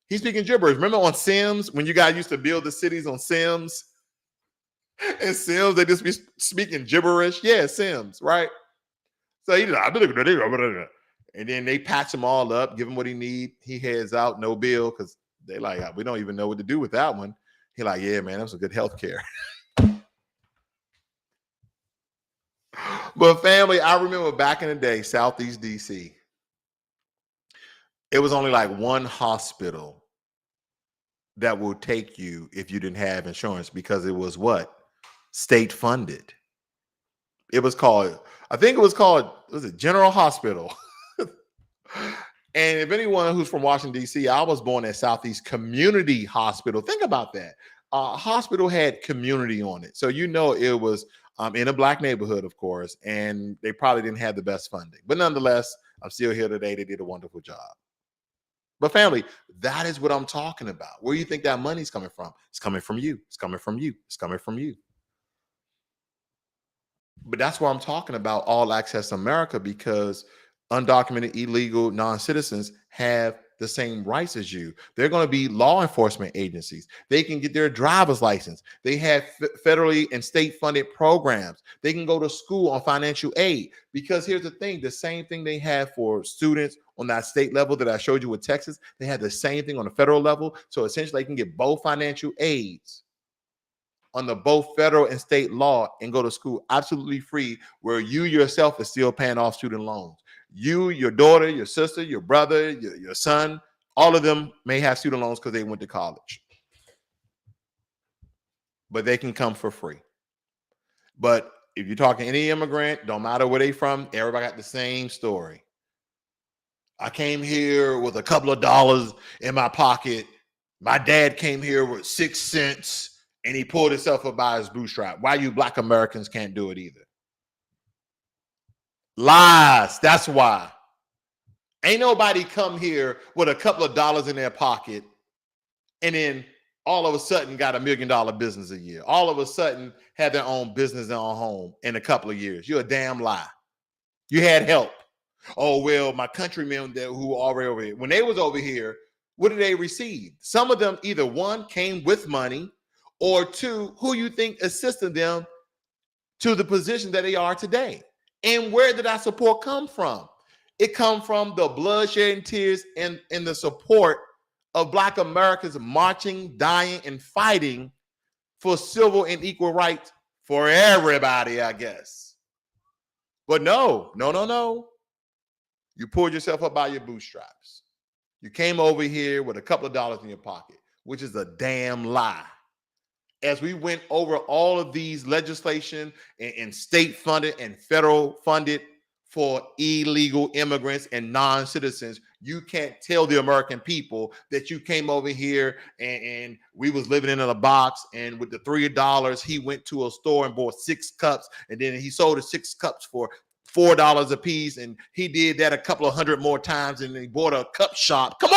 A: He's speaking gibberish. Remember on Sims, when you guys used to build the cities on Sims? And Sims, they just be speaking gibberish. Yeah, Sims, right? So he just, and then they patch him all up, give him what he need. He heads out, no bill, because they like, we don't even know what to do with that one. He like, yeah, man, that was a good health care. But family, I remember back in the day, Southeast DC, it was only like one hospital that will take you if you didn't have insurance, because it was what? State funded. It was called, I think it was called, was it General Hospital? And if anyone who's from Washington, D.C., I was born at Southeast Community Hospital. Think about that. Hospital had community on it. So, you know, it was in a Black neighborhood, of course, and they probably didn't have the best funding. But nonetheless, I'm still here today. They did a wonderful job. But family, that is what I'm talking about. Where do you think that money's coming from? It's coming from you. It's coming from you. It's coming from you. But that's why I'm talking about All Access America, because undocumented, illegal, non-citizens have the same rights as you. They're going to be law enforcement agencies. They can get their driver's license. They have federally and state funded programs. They can go to school on financial aid, because here's the thing, the same thing they have for students on that state level that I showed you with Texas, they have the same thing on the federal level. So essentially they can get both financial aids on the both federal and state law and go to school absolutely free, where you yourself is still paying off student loans. You, your daughter, your sister, your brother, your son, all of them may have student loans because they went to college. But they can come for free. But if you're talking any immigrant, don't matter where they from, everybody got the same story. I came here with a couple of dollars in my pocket. My dad came here with 6 cents and he pulled himself up by his bootstrap. Why you Black Americans can't do it either? Lies. That's why. Ain't nobody come here with a couple of dollars in their pocket and then all of a sudden got $1 million business a year. All of a sudden had their own business and own home in a couple of years. You're a damn lie. You had help. Oh, well, my countrymen who are already over here, when they was over here, what did they receive? Some of them either one, came with money, or two, who you think assisted them to the position that they are today. And where did that support come from? It come from the bloodshed and tears and the support of Black Americans marching, dying, and fighting for civil and equal rights for everybody, I guess. But no. You pulled yourself up by your bootstraps. You came over here with a couple of dollars in your pocket, which is a damn lie. As we went over all of these legislation and state funded and federal funded for illegal immigrants and non-citizens, you can't tell the American people that you came over here and we was living in a box, and with the $3, he went to a store and bought 6 cups, and then he sold the 6 cups for $4 a piece, and he did that a couple of hundred more times, and he bought a cup shop. Come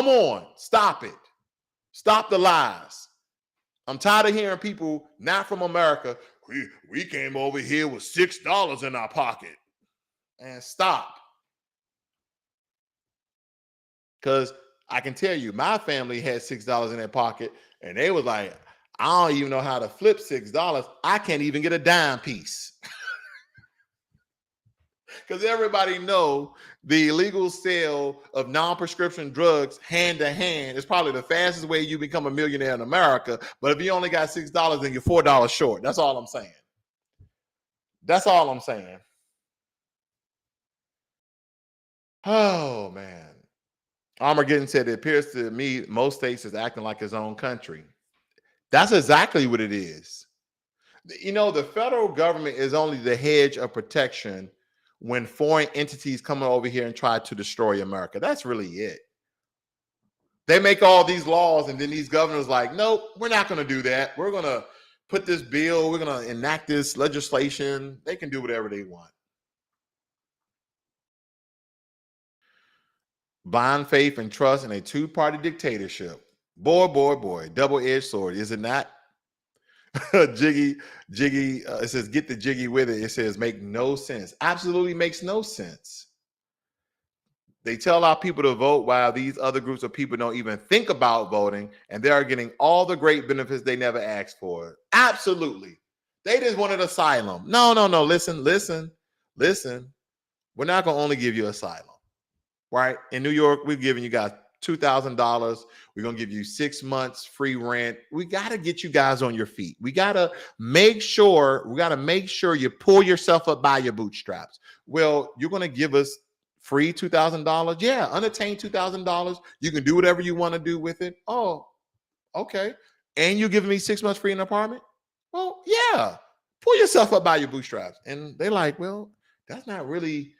A: on, stop it. Stop the lies. I'm tired of hearing people not from America. We came over here with $6 in our pocket. And stop. Because I can tell you, my family had $6 in their pocket, and they was like, I don't even know how to flip $6. I can't even get a dime piece. Because everybody know the illegal sale of non-prescription drugs hand to hand is probably the fastest way you become a millionaire in America. But if you only got $6, then you're $4 short. That's all I'm saying. That's all I'm saying. Oh, man. Armageddon said, it appears to me most states is acting like its own country. That's exactly what it is. You know, the federal government is only the hedge of protection when foreign entities come over here and try to destroy America. That's really it. They make all these laws, and then these governors like, nope, we're not going to do that. We're going to put this bill, we're going to enact this legislation. They can do whatever they want. Blind faith and trust in a two-party dictatorship. Boy, double-edged sword, is it not? Jiggy, it says, get the jiggy with it. It says, make no sense. Absolutely makes no sense. They tell our people to vote while these other groups of people don't even think about voting, and they are getting all the great benefits they never asked for. Absolutely. They just wanted asylum. No. Listen. We're not going to only give you asylum, right? In New York, we're giving you guys $2,000. We're going to give you 6 months free rent. We got to get you guys on your feet. We got to make sure you pull yourself up by your bootstraps. Well, you're going to give us free $2,000. Yeah, unattained $2,000. You can do whatever you want to do with it. Oh, okay. And you're giving me 6 months free in an apartment? Well, yeah. Pull yourself up by your bootstraps. And they're like, well, that's not really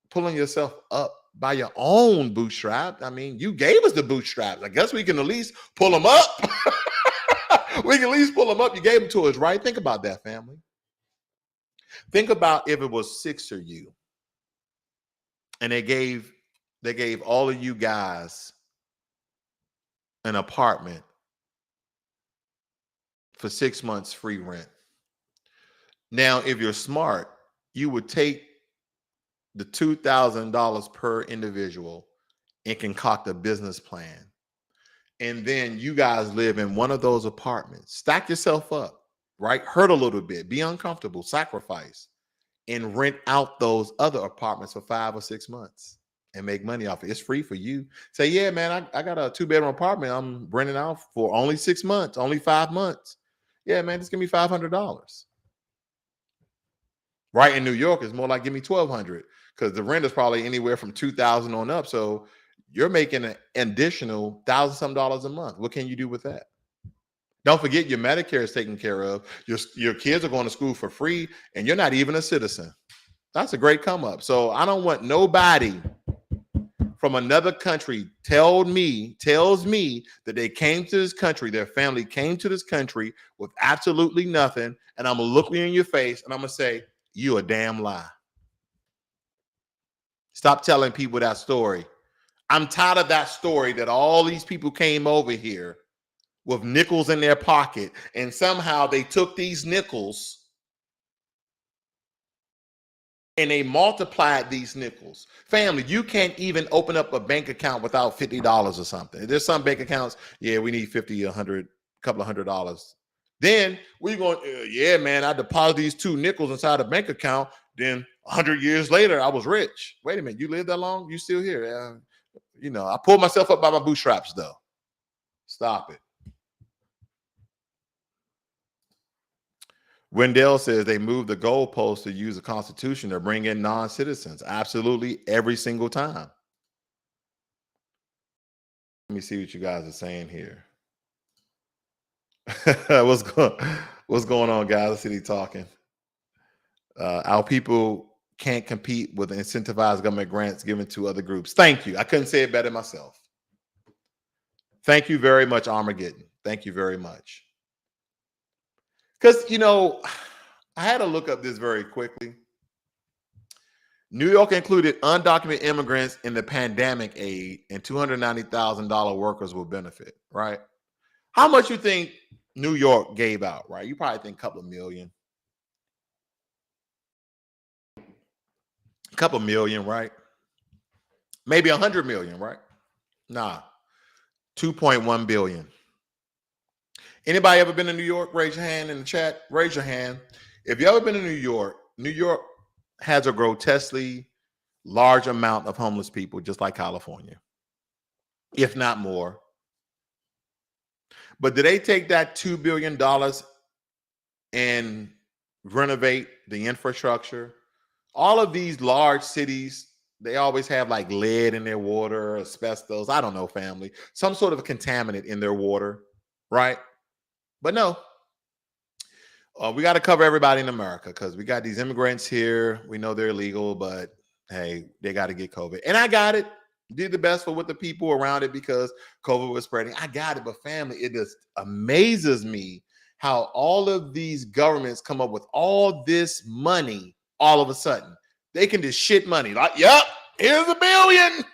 A: pulling yourself up by your own bootstrap. I mean, you gave us the bootstraps. I guess we can at least pull them up. We can at least pull them up. You gave them to us, right? Think about that, family. Think about if it was 6 of you, and they gave all of you guys an apartment for 6 months free rent. Now, if you're smart, you would take the $2,000 per individual and concoct a business plan. And then you guys live in one of those apartments. Stack yourself up, right? Hurt a little bit, be uncomfortable, sacrifice, and rent out those other apartments for 5 or 6 months and make money off it. It's free for you. Say, yeah, man, I got a 2-bedroom apartment I'm renting out for only 6 months, only 5 months. Yeah, man, just give me $500. Right in New York, it's more like give me $1,200 because the rent is probably anywhere from $2,000 on up. So you're making an additional $1,000-some a month. What can you do with that? Don't forget your Medicare is taken care of. Your kids are going to school for free, and you're not even a citizen. That's a great come up. So I don't want nobody from another country tells me that they came to this country, their family came to this country with absolutely nothing, and I'm going to look you in your face and I'm going to say, you a damn lie. Stop telling people that story. I'm tired of that story that all these people came over here with nickels in their pocket, and somehow they took these nickels and they multiplied these nickels. Family, you can't even open up a bank account without $50 or something. There's some bank accounts, yeah, we need 50, 100, couple of $100. Then we're going, yeah, man, I deposited these 2 nickels inside a bank account. Then 100 years later, I was rich. Wait a minute, you lived that long? You still here? I pulled myself up by my bootstraps, though. Stop it. Wendell says they moved the goalpost to use the Constitution to bring in non-citizens. Absolutely, every single time. Let me see what you guys are saying here. What's going on, guys? Let's see they talking. Our people can't compete with incentivized government grants given to other groups. Thank you. I couldn't say it better myself. Thank you very much, Armageddon. Thank you very much. Because, I had to look up this very quickly. New York included undocumented immigrants in the pandemic aid, and $290,000 workers will benefit, right? How much you think New York gave out, right? You probably think a couple of million. A couple million, right? Maybe 100 million, right? Nah, 2.1 billion. Anybody ever been to New York? Raise your hand in the chat. Raise your hand. If you ever been to New York has a grotesquely large amount of homeless people, just like California, if not more. But did they take that $2 billion and renovate the infrastructure? All of these large cities, they always have like lead in their water, asbestos, I don't know, family, some sort of contaminant in their water, right? But no, we got to cover everybody in America because we got these immigrants here. We know they're illegal, but hey, they got to get COVID. And I got it. Did the best for what the people around it because COVID was spreading. I got it. But family, it just amazes me how all of these governments come up with all this money all of a sudden. They can just shit money. Like, yep, here's $1 billion.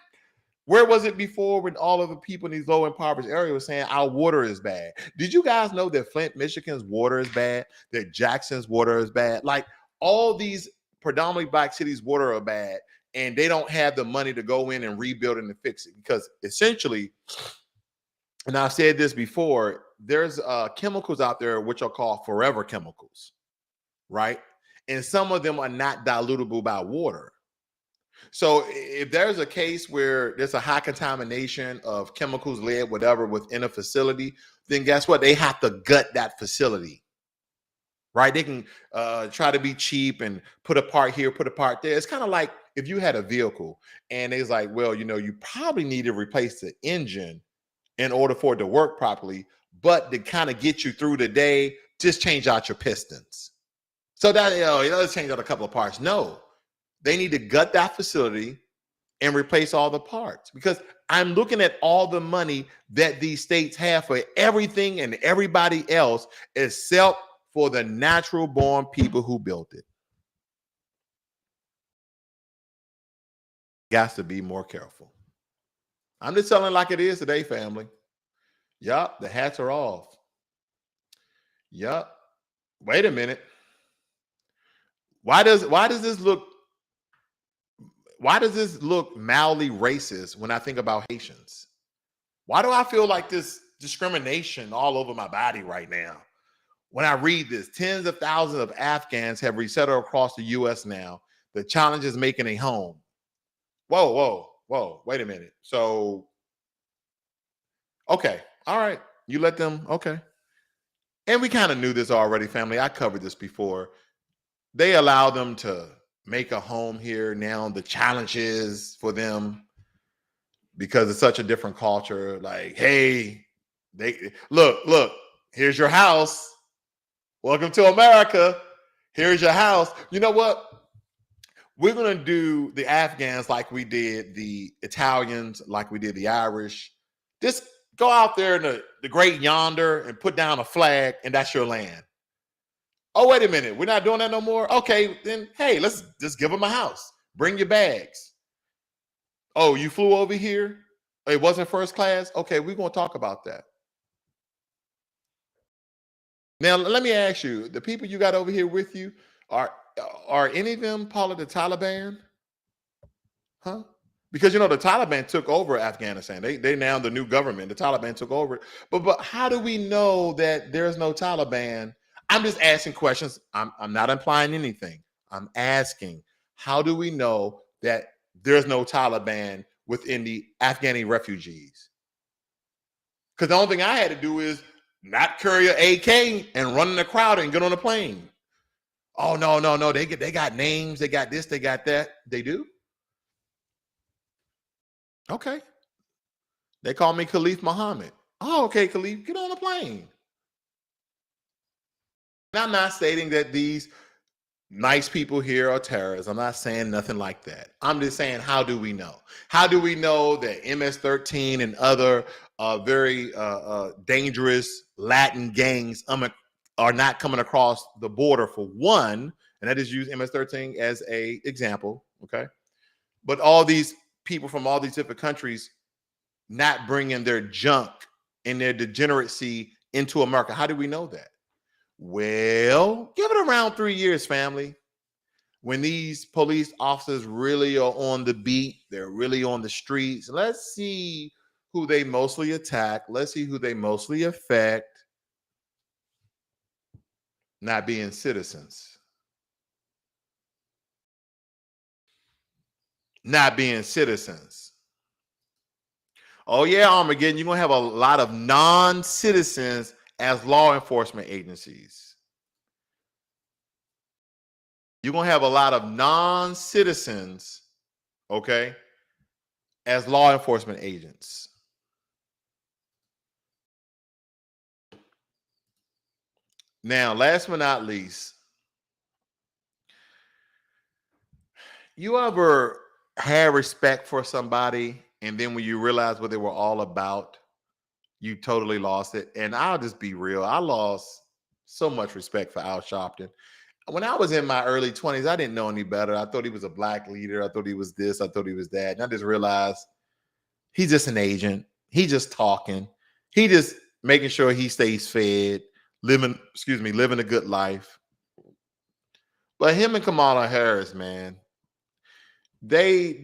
A: Where was it before when all of the people in these low impoverished areas were saying our water is bad? Did you guys know that Flint, Michigan's water is bad? That Jackson's water is bad? Like all these predominantly black cities' water are bad, and they don't have the money to go in and rebuild and to fix it because essentially, and I've said this before, there's chemicals out there which are called forever chemicals, right? And some of them are not dilutable by water. So if there's a case where there's a high contamination of chemicals, lead, whatever, within a facility, then guess what? They have to gut that facility, right? They can try to be cheap and put a part here, put a part there. It's kind of like if you had a vehicle and it's like, well, you know, you probably need to replace the engine in order for it to work properly, but to kind of get you through the day, just change out your pistons. So that, you know, let's change out a couple of parts. No, they need to gut that facility and replace all the parts because I'm looking at all the money that these states have for everything and everybody else except for the natural born people who built it. Got to be more careful. I'm just telling like it is today, family. Yup, the hats are off. Yup. Wait a minute. Why does this look mildly racist when I think about Haitians? Why do I feel like this discrimination all over my body right now? When I read this, tens of thousands of Afghans have resettled across the U.S. now. The challenge is making a home. Whoa, wait a minute. So, okay, all right, you let them, okay. And we kind of knew this already, family. I covered this before. They allow them to make a home here. Now the challenge is for them because it's such a different culture. Like, hey, they look, here's your house. Welcome to America. Here's your house. You know what? We're going to do the Afghans like we did the Italians, like we did the Irish. Just go out there in the great yonder and put down a flag, and that's your land. Oh, wait a minute. We're not doing that no more? Okay, then, hey, let's just give them a house. Bring your bags. Oh, you flew over here? It wasn't first class? Okay, we're going to talk about that. Now, let me ask you, the people you got over here with you, are any of them part of the Taliban? Huh? Because, you know, the Taliban took over Afghanistan. They now the new government. The Taliban took over. But how do we know that there's no Taliban? I'm just asking questions. I'm not implying anything. I'm asking, how do we know that there's no Taliban within the Afghani refugees? Because the only thing I had to do is not carry an AK and run in the crowd and get on a plane. Oh, no. They got names. They got this. They got that. They do? Okay. They call me Khalif Muhammad. Oh, okay, Khalif, get on a plane. And I'm not stating that these nice people here are terrorists. I'm not saying nothing like that. I'm just saying, how do we know? How do we know that MS-13 and other very dangerous Latin gangs are not coming across the border for one? And I just use MS-13 as a example, okay? But all these people from all these different countries not bringing their junk and their degeneracy into America. How do we know that? Well, give it around 3 years, family. When these police officers really are on the beat, they're really on the streets. Let's see who they mostly attack. Let's see who they mostly affect. Not being citizens. not being citizens. Oh yeah, Armageddon, you're going to have a lot of non-citizens as law enforcement agencies. You're going to have a lot of non-citizens, okay, as law enforcement agents. Now, last but not least, you ever had respect for somebody and then when you realize what they were all about, you totally lost it? And I'll just be real. I lost so much respect for Al Sharpton. When I was in my early 20s, I didn't know any better. I thought he was a black leader. I thought he was this. I thought he was that. And I just realized he's just an agent. He's just talking. He just making sure he stays fed, living a good life. But him and Kamala Harris, man, they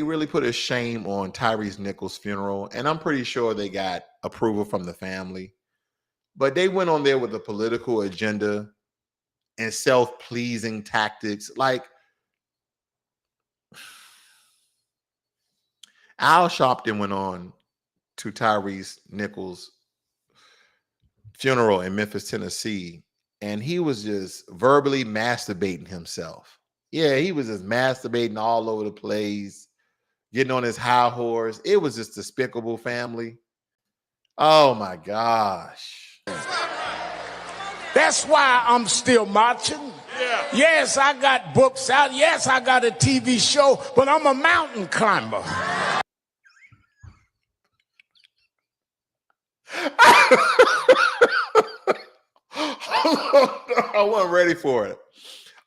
A: really put a shame on Tyrese Nichols' funeral, and I'm pretty sure they got approval from the family. But they went on there with a political agenda and self-pleasing tactics. Like Al Sharpton went on to Tyrese Nichols' funeral in Memphis, Tennessee, and he was just verbally masturbating himself. Yeah, he was just masturbating all over the place, getting on his high horse. It was just despicable, family. Oh my gosh.
D: That's why I'm still marching. Yeah. Yes, I got books out. Yes, I got a TV show, but I'm a mountain climber.
A: I wasn't ready for it.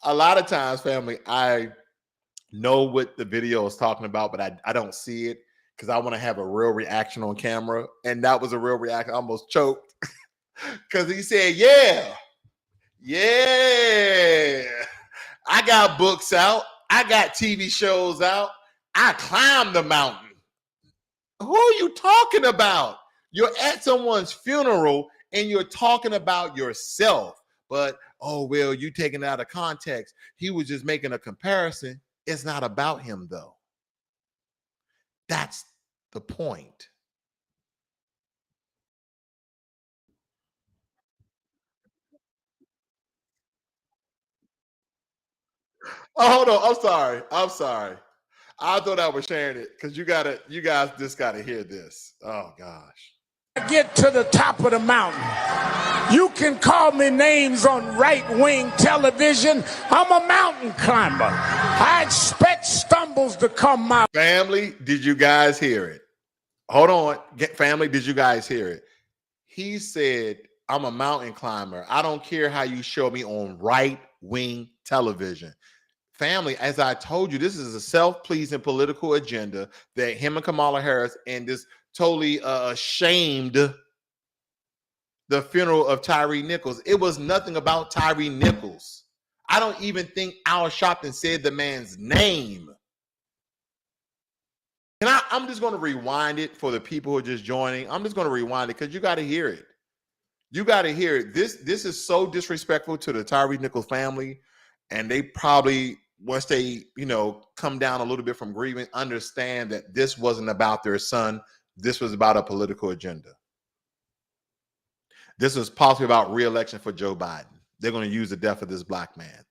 A: A lot of times, family, I know what the video is talking about, but I don't see it because I want to have a real reaction on camera. And that was a real reaction. I almost choked because he said, yeah, I got books out. I got TV shows out. I climbed the mountain. Who are you talking about? You're at someone's funeral and you're talking about yourself. But, oh, well, you taking it out of context. He was just making a comparison. It's not about him, though. That's the point. Oh, hold on. I'm sorry. I thought I was sharing it because you guys just gotta hear this. Oh gosh.
D: Get to the top of the mountain. You can call me names on right-wing television. I'm a mountain climber. I expect stumbles to come my way.
A: Family, did you guys hear it? Hold on. Family, did you guys hear it? He said, I'm a mountain climber. I don't care how you show me on right-wing television. Family, as I told you, this is a self-pleasing political agenda that him and Kamala Harris and this totally shamed the funeral of Tyree Nichols. It was nothing about Tyree Nichols. I don't even think Al Sharpton said the man's name. And I'm just going to rewind it for the people who are just joining. I'm just going to rewind it because you got to hear it. You got to hear it. This is so disrespectful to the Tyree Nichols family. And they probably, once they, come down a little bit from grieving, understand that this wasn't about their son. This was about a political agenda. This was possibly about re-election for Joe Biden. They're going to use the death of this black man.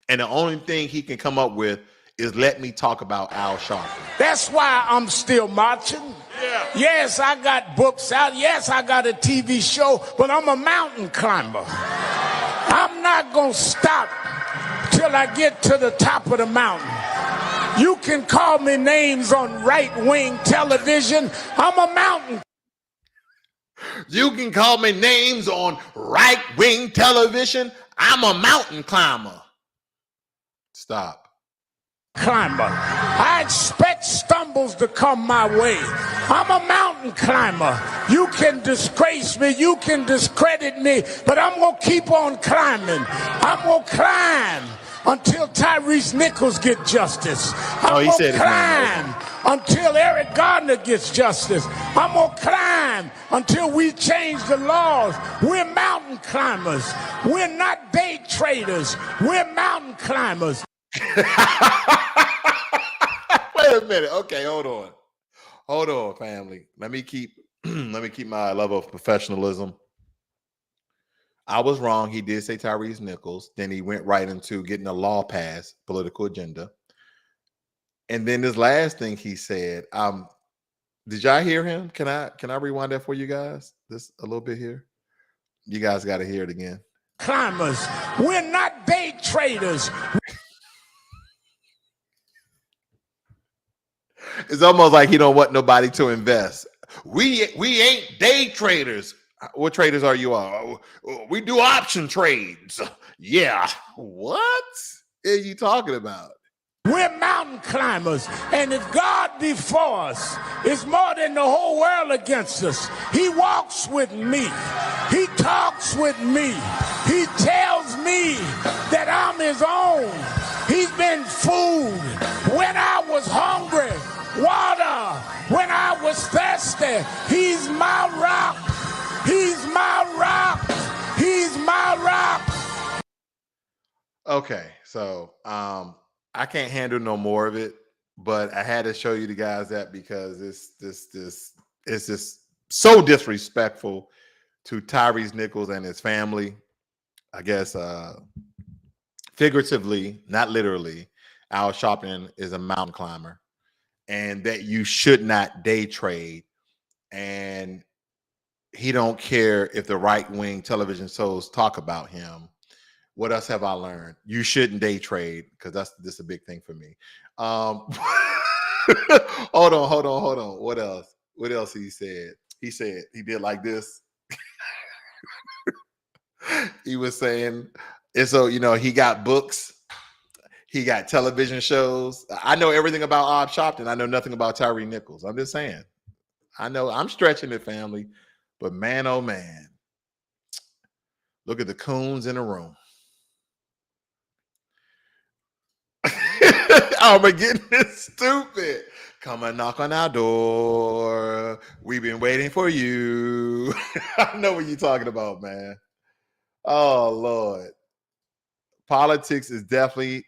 A: And the only thing he can come up with is let me talk about Al Sharpton.
D: That's why I'm still marching. Yeah. Yes, I got books out. Yes, I got a TV show, but I'm a mountain climber. I'm not going to stop till I get to the top of the mountain. You can call me names on right-wing television. I'm a mountain.
A: You can call me names on right-wing television. I'm a mountain climber. Stop.
D: Climber. I expect stumbles to come my way. I'm a mountain climber. You can disgrace me, you can discredit me, but I'm going to keep on climbing. I'm going to climb until Tyrese Nichols gets justice. I'm going to climb until Eric Gardner gets justice. I'm going to climb until we change the laws. We're mountain climbers. We're not day traders. We're mountain climbers.
A: Wait a minute. Okay, hold on, family. Let me keep my level of professionalism. I was wrong. He did say Tyrese Nichols. Then he went right into getting a law passed, political agenda. And then this last thing he said, did y'all hear him? Can I rewind that for you guys? This a little bit here. You guys got to hear it again.
D: Climbers, we're not day traders.
A: It's almost like he don't want nobody to invest. We ain't day traders. What traders are you on? We do option trades. Yeah. What are you talking about?
D: We're mountain climbers, and if God be for us, it's more than the whole world against us. He walks with me. He talks with me. He tells me that I'm his own. He's been food when I was hungry, water when I was thirsty. He's my rock. He's my rock. He's my rock.
A: Okay, so I can't handle no more of it, but I had to show you the guys that because it's just so disrespectful to Tyrese Nichols and his family. I guess figuratively, not literally, Al Sharpton is a mountain climber, and that you should not day trade. And he don't care if the right-wing television shows talk about him. What else have I learned? You shouldn't day trade because this a big thing for me. Hold on. What else? What else he said? He said he did like this. He was saying, and so he got books, he got television shows. I know everything about Al Sharpton. I know nothing about Tyrese Nichols. I'm just saying. I know I'm stretching it, family, but man, oh man, look at the coons in the room. Oh, my goodness, stupid. Come and knock on our door. We've been waiting for you. I know what you're talking about, man. Oh, Lord. Politics is definitely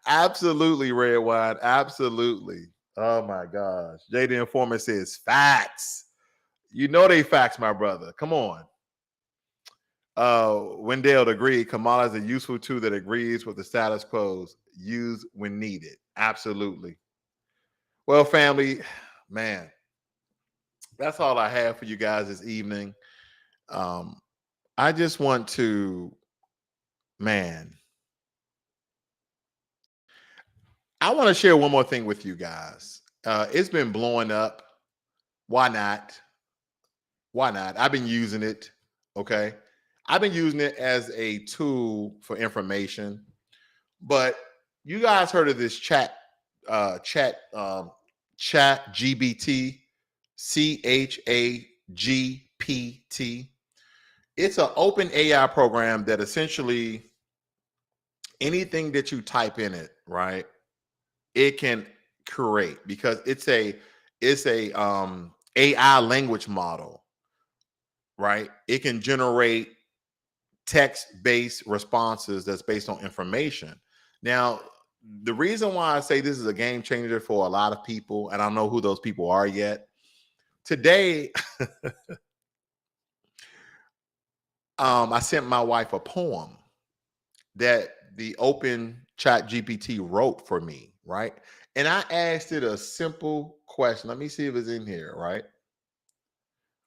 A: absolutely red wine. Absolutely. Oh, my gosh. Jay the Informer says facts. You know they facts, my brother. Come on. Wendell agreed. Kamala is a useful tool that agrees with the status quo, used when needed. Absolutely. Well, family, man, that's all I have for you guys this evening. I just want to, I want to share one more thing with you guys. It's been blowing up. Why not? I've been using it. Okay. I've been using it as a tool for information, but you guys heard of this chat GPT, ChatGPT. It's an open AI program that essentially anything that you type in it, right, it can create because it's a AI language model, right? It can generate text-based responses that's based on information. Now, the reason why I say this is a game changer for a lot of people, and I don't know who those people are yet. Today, I sent my wife a poem that the open chat GPT wrote for me, right? And I asked it a simple question. Let me see if it's in here, right?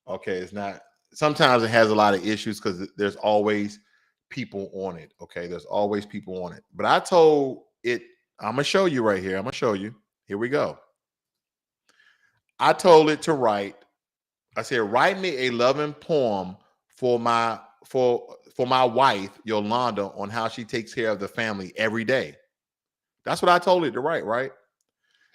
A: Okay, it's not. Sometimes it has a lot of issues because there's always people on it. Okay, there's always people on it. But I told it, I'm going to show you right here. I'm going to show you. Here we go. I told it to write. I said, write me a loving poem for my wife, Yolanda, on how she takes care of the family every day. That's what I told it to write, right?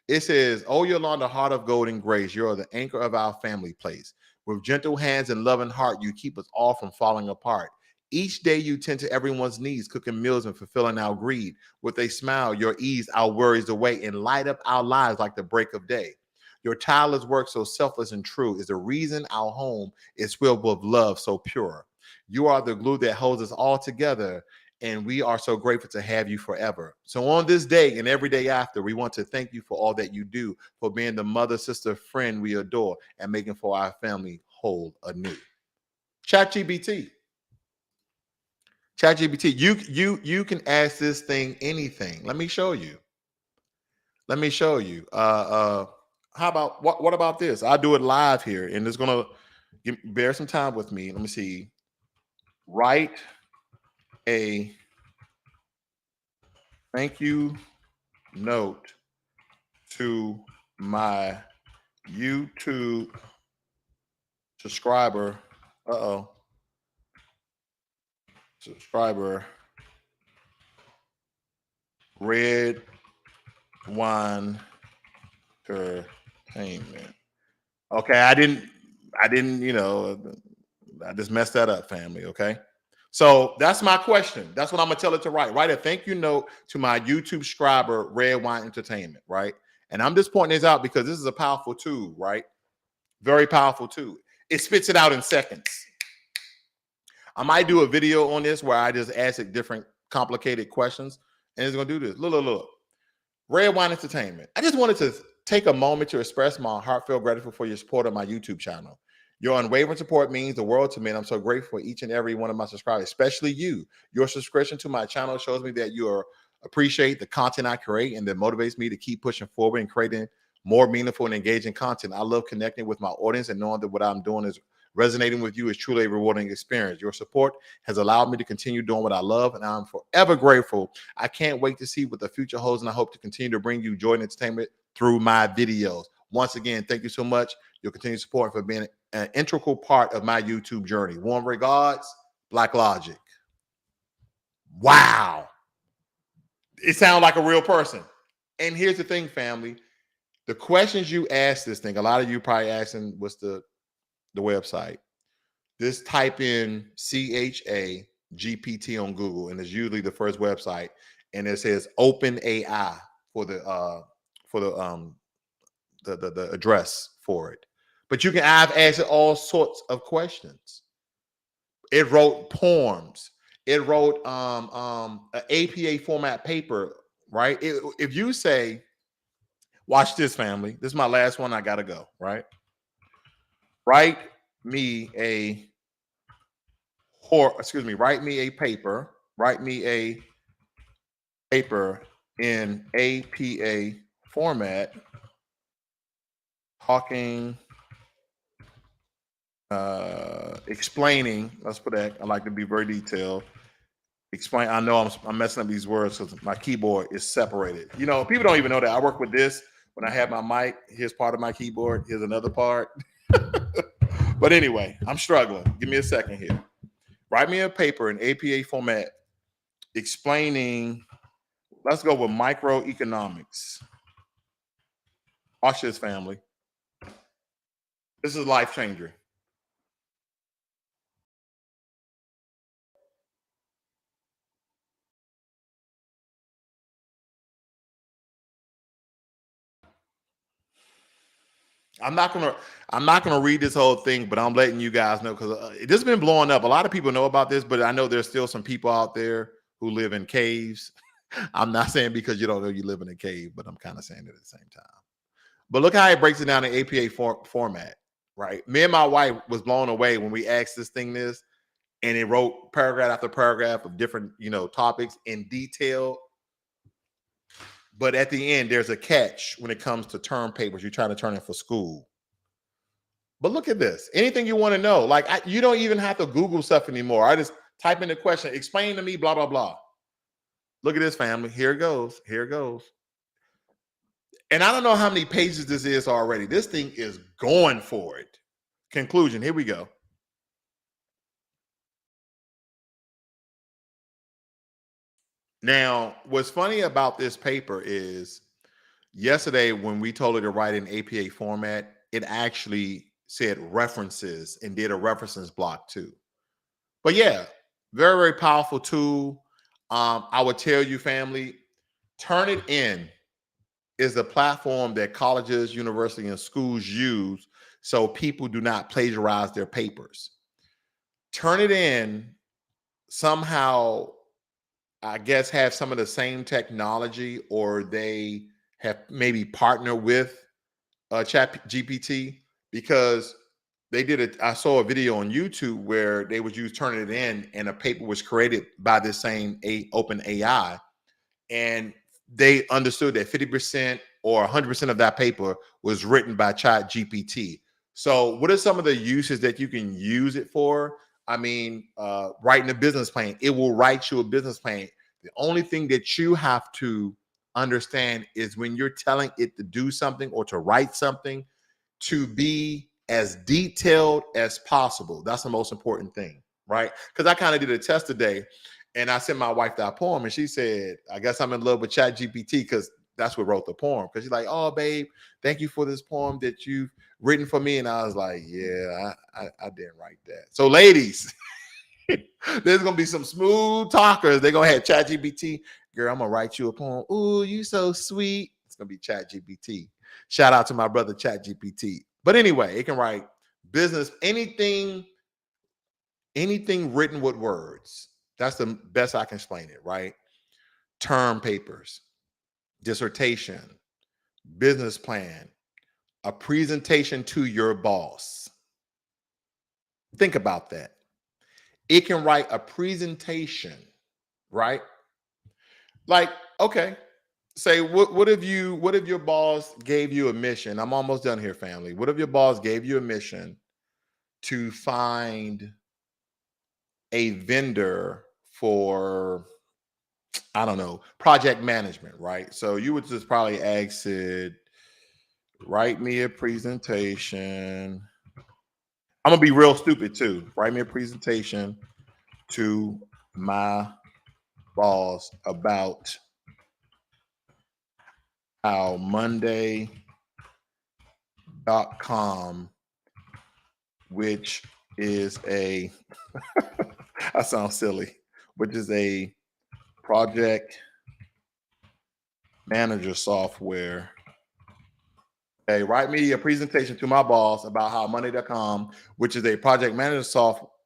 A: It says, oh, Yolanda, heart of gold and grace, you're the anchor of our family place. With gentle hands and loving heart, you keep us all from falling apart. Each day you tend to everyone's needs, cooking meals and fulfilling our greed. With a smile, your ease our worries away and light up our lives like the break of day. Your tireless work, so selfless and true, is the reason our home is filled with love so pure. You are the glue that holds us all together, and we are so grateful to have you forever. So on this day and every day after, we want to thank you for all that you do, for being the mother, sister, friend we adore, and making for our family whole anew. ChatGPT. ChatGPT. You can ask this thing anything. Let me show you. Let me show you. How about what about this? I'll do it live here, and it's gonna bear some time with me. Let me see. Write a thank you note to my YouTube subscriber. Subscriber Red Wine Entertainment. Okay, I didn't, I just messed that up, family. Okay. So that's my question. That's what I'm gonna tell it to write. Write a thank you note to my YouTube subscriber, Red Wine Entertainment, right? And I'm just pointing this out because this is a powerful tool, right? Very powerful tool. It spits it out in seconds. I might do a video on this where I just ask it different complicated questions, and it's gonna do this. Look. Red Wine Entertainment. I just wanted to take a moment to express my heartfelt gratitude for your support of my YouTube channel. Your unwavering support means the world to me, and I'm so grateful for each and every one of my subscribers, especially you. Your subscription to my channel shows me that you appreciate the content I create, and that motivates me to keep pushing forward and creating more meaningful and engaging content. I love connecting with my audience and knowing that what I'm doing is resonating with you is truly a rewarding experience. Your support has allowed me to continue doing what I love, and I'm forever grateful. I can't wait to see what the future holds, and I hope to continue to bring you joy and entertainment through my videos. Once again, thank you so much. Your continued support for being an integral part of my YouTube journey. Warm regards, Black Logic. Wow. It sounds like a real person. And here's the thing, family. The questions you ask this thing, a lot of you probably asking what's the website. Just type in CHAGPT on Google, and it's usually the first website, and it says OpenAI for the address for it. But you can I've asked it all sorts of questions. It wrote poems. It wrote an APA format paper, right? If you say, watch this, family. This is my last one. I gotta go, right? Write me a paper. Write me a paper in APA format, talking, explaining. Let's put that. I like to be very detailed. Explain. I know I'm messing up these words because my keyboard is separated. You know, people don't even know that I work with this. When I have my mic, here's part of my keyboard. Here's another part. But anyway, I'm struggling. Give me a second here. Write me a paper in APA format explaining, let's go with microeconomics. Watch this, family. This is life changer. I'm not gonna read this whole thing, but I'm letting you guys know because this has been blowing up. A lot of people know about this, but I know there's still some people out there who live in caves. I'm not saying because you don't know you live in a cave, but I'm kind of saying it at the same time. But look how it breaks it down in APA format, right? Me and my wife was blown away when we asked this thing this, and it wrote paragraph after paragraph of different, topics in detail. But at the end, there's a catch when it comes to term papers. You're trying to turn it for school. But look at this. Anything you want to know, you don't even have to Google stuff anymore. I just type in the question, explain to me, blah, blah, blah. Look at this, family. Here it goes. Here it goes. And I don't know how many pages this is already. This thing is going for it. Conclusion. Here we go. Now, what's funny about this paper is yesterday when we told it to write in APA format, it actually said references and did a references block too. But yeah, very, very powerful tool. I would tell you, family, Turnitin is a platform that colleges, universities, and schools use so people do not plagiarize their papers. Turnitin somehow, I guess, have some of the same technology, or they have maybe partnered with Chat GPT, because they did it. I saw a video on YouTube where they would use Turnitin, and a paper was created by the same open AI, and they understood that 50% or 100% of that paper was written by Chat GPT. So what are some of the uses that you can use it for? I mean, writing a business plan. It will write you a business plan. The only thing that you have to understand is when you're telling it to do something or to write something, to be as detailed as possible. That's the most important thing, right? Because I kind of did a test today, and I sent my wife that poem, and she said, I guess I'm in love with Chat GPT because that's what wrote the poem. Because she's like, oh, babe, thank you for this poem that you've written for me. And I was like, yeah, I didn't write that. So ladies, there's going to be some smooth talkers. They're going to have Chat GPT. Girl, I'm going to write you a poem. Ooh, you so sweet. It's going to be Chat GPT. Shout out to my brother, Chat GPT. But anyway, it can write business, anything written with words. That's the best I can explain it, right? Term papers, dissertation, business plan, a presentation to your boss. Think about that. It can write a presentation, right? Like, okay, say what if your boss gave you a mission? I'm almost done here, family. What if your boss gave you a mission to find a vendor for, I don't know, project management, right? So you would just probably ask it, write me a presentation. I'm gonna be real stupid too. Write me a presentation to my boss about how Monday.com, which is a I sound silly, which is a project manager software. Okay, write me a presentation to my boss about how Monday.com, which is a project manager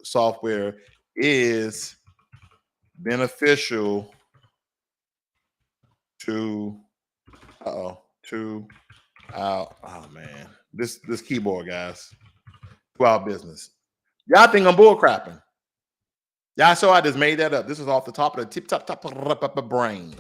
A: software, is beneficial to oh man, this keyboard, guys, to our business. Y'all think I'm bull crapping? Y'all saw I just made that up. This is off the top of the top of brain.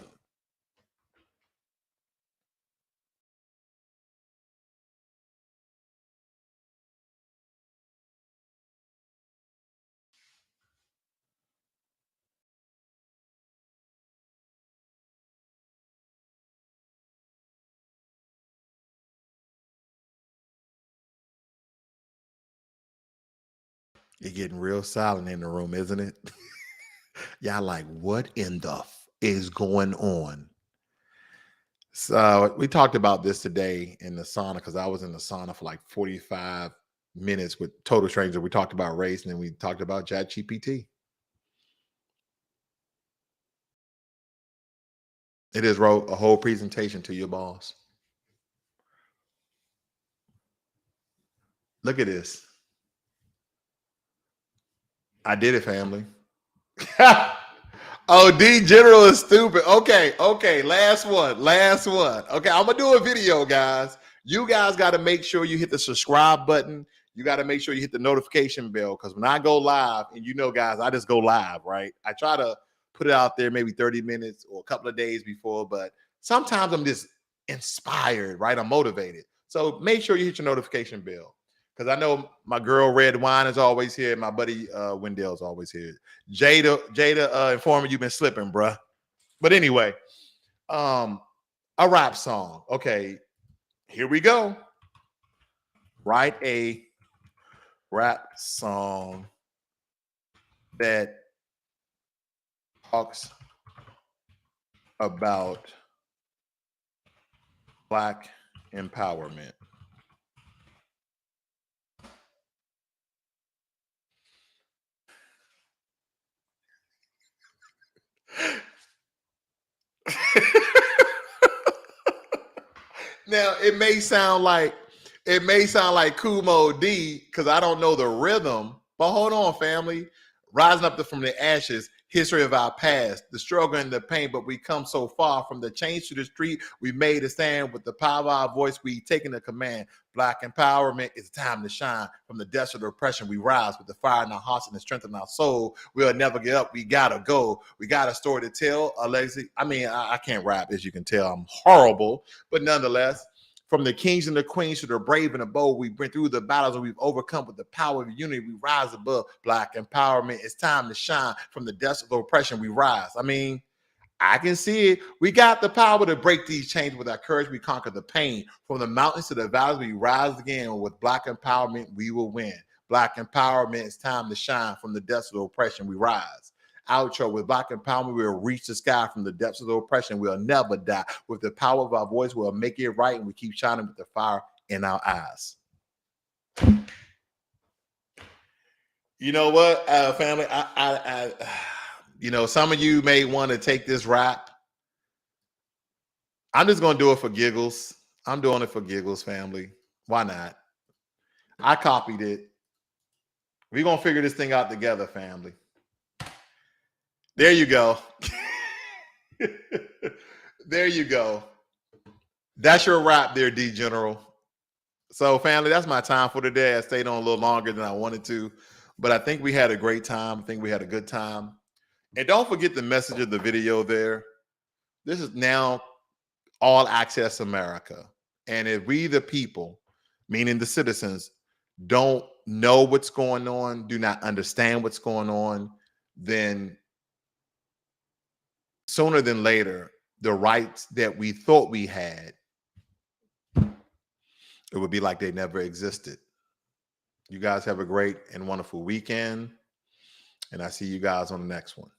A: You're getting real silent in the room, isn't it? Y'all like, what in the is going on? So we talked about this today in the sauna, because I was in the sauna for like 45 minutes with total stranger. We talked about race, and then we talked about Chat GPT. It is wrote a whole presentation to your boss. Look at this. I did it, family. Oh, D General is stupid. Okay. Last one. Okay, I'm gonna do a video, guys. You guys got to make sure you hit the subscribe button. You got to make sure you hit the notification bell, because when I go live, and you know, guys, I just go live, right? I try to put it out there maybe 30 minutes or a couple of days before, but sometimes I'm just inspired, right? I'm motivated. So make sure you hit your notification bell, because I know my girl Red Wine is always here. My buddy Wendell's always here. Jada informing you've been slipping, bruh. But anyway, a rap song. Okay, here we go. Write a rap song that talks about Black empowerment. Now it may sound like Kumo D, because I don't know the rhythm, But hold on, family. Rising up from the ashes, history of our past, the struggle and the pain, but we come so far from the change to the street. We made a stand with the power of our voice. We taken the command. Black empowerment, it's time to shine. From the depths of the oppression, we rise with the fire in our hearts and the strength in our soul. We'll never get up. We gotta go. We got a story to tell. A legacy. I mean, I can't rap, as you can tell. I'm horrible, but nonetheless. From the kings and the queens to the brave and the bold, we've been through the battles and we've overcome with the power of unity. We rise above. Black empowerment. It's time to shine. From the depths of oppression, we rise. I mean, I can see it. We got the power to break these chains. With our courage, we conquer the pain. From the mountains to the valleys, we rise again. With Black empowerment, we will win. Black empowerment. It's time to shine. From the depths of oppression, we rise. Outro. With Black empowerment, we'll reach the sky. From the depths of the oppression, we'll never die. With the power of our voice, we'll make it right, and we keep shining with the fire in our eyes. You know what, family? You know, some of you may want to take this rap. I'm just going to do it for giggles. I'm doing it for giggles, family. Why not? I copied it. We're going to figure this thing out together, family. There you go. There you go. That's your rap there, D General. So, family, that's my time for today. I stayed on a little longer than I wanted to, but I think we had a great time. I think we had a good time. And don't forget the message of the video there. This is now All Access America. And if we, the people, meaning the citizens, don't know what's going on, do not understand what's going on, then sooner than later, the rights that we thought we had, it would be like they never existed. You guys have a great and wonderful weekend, and I see you guys on the next one.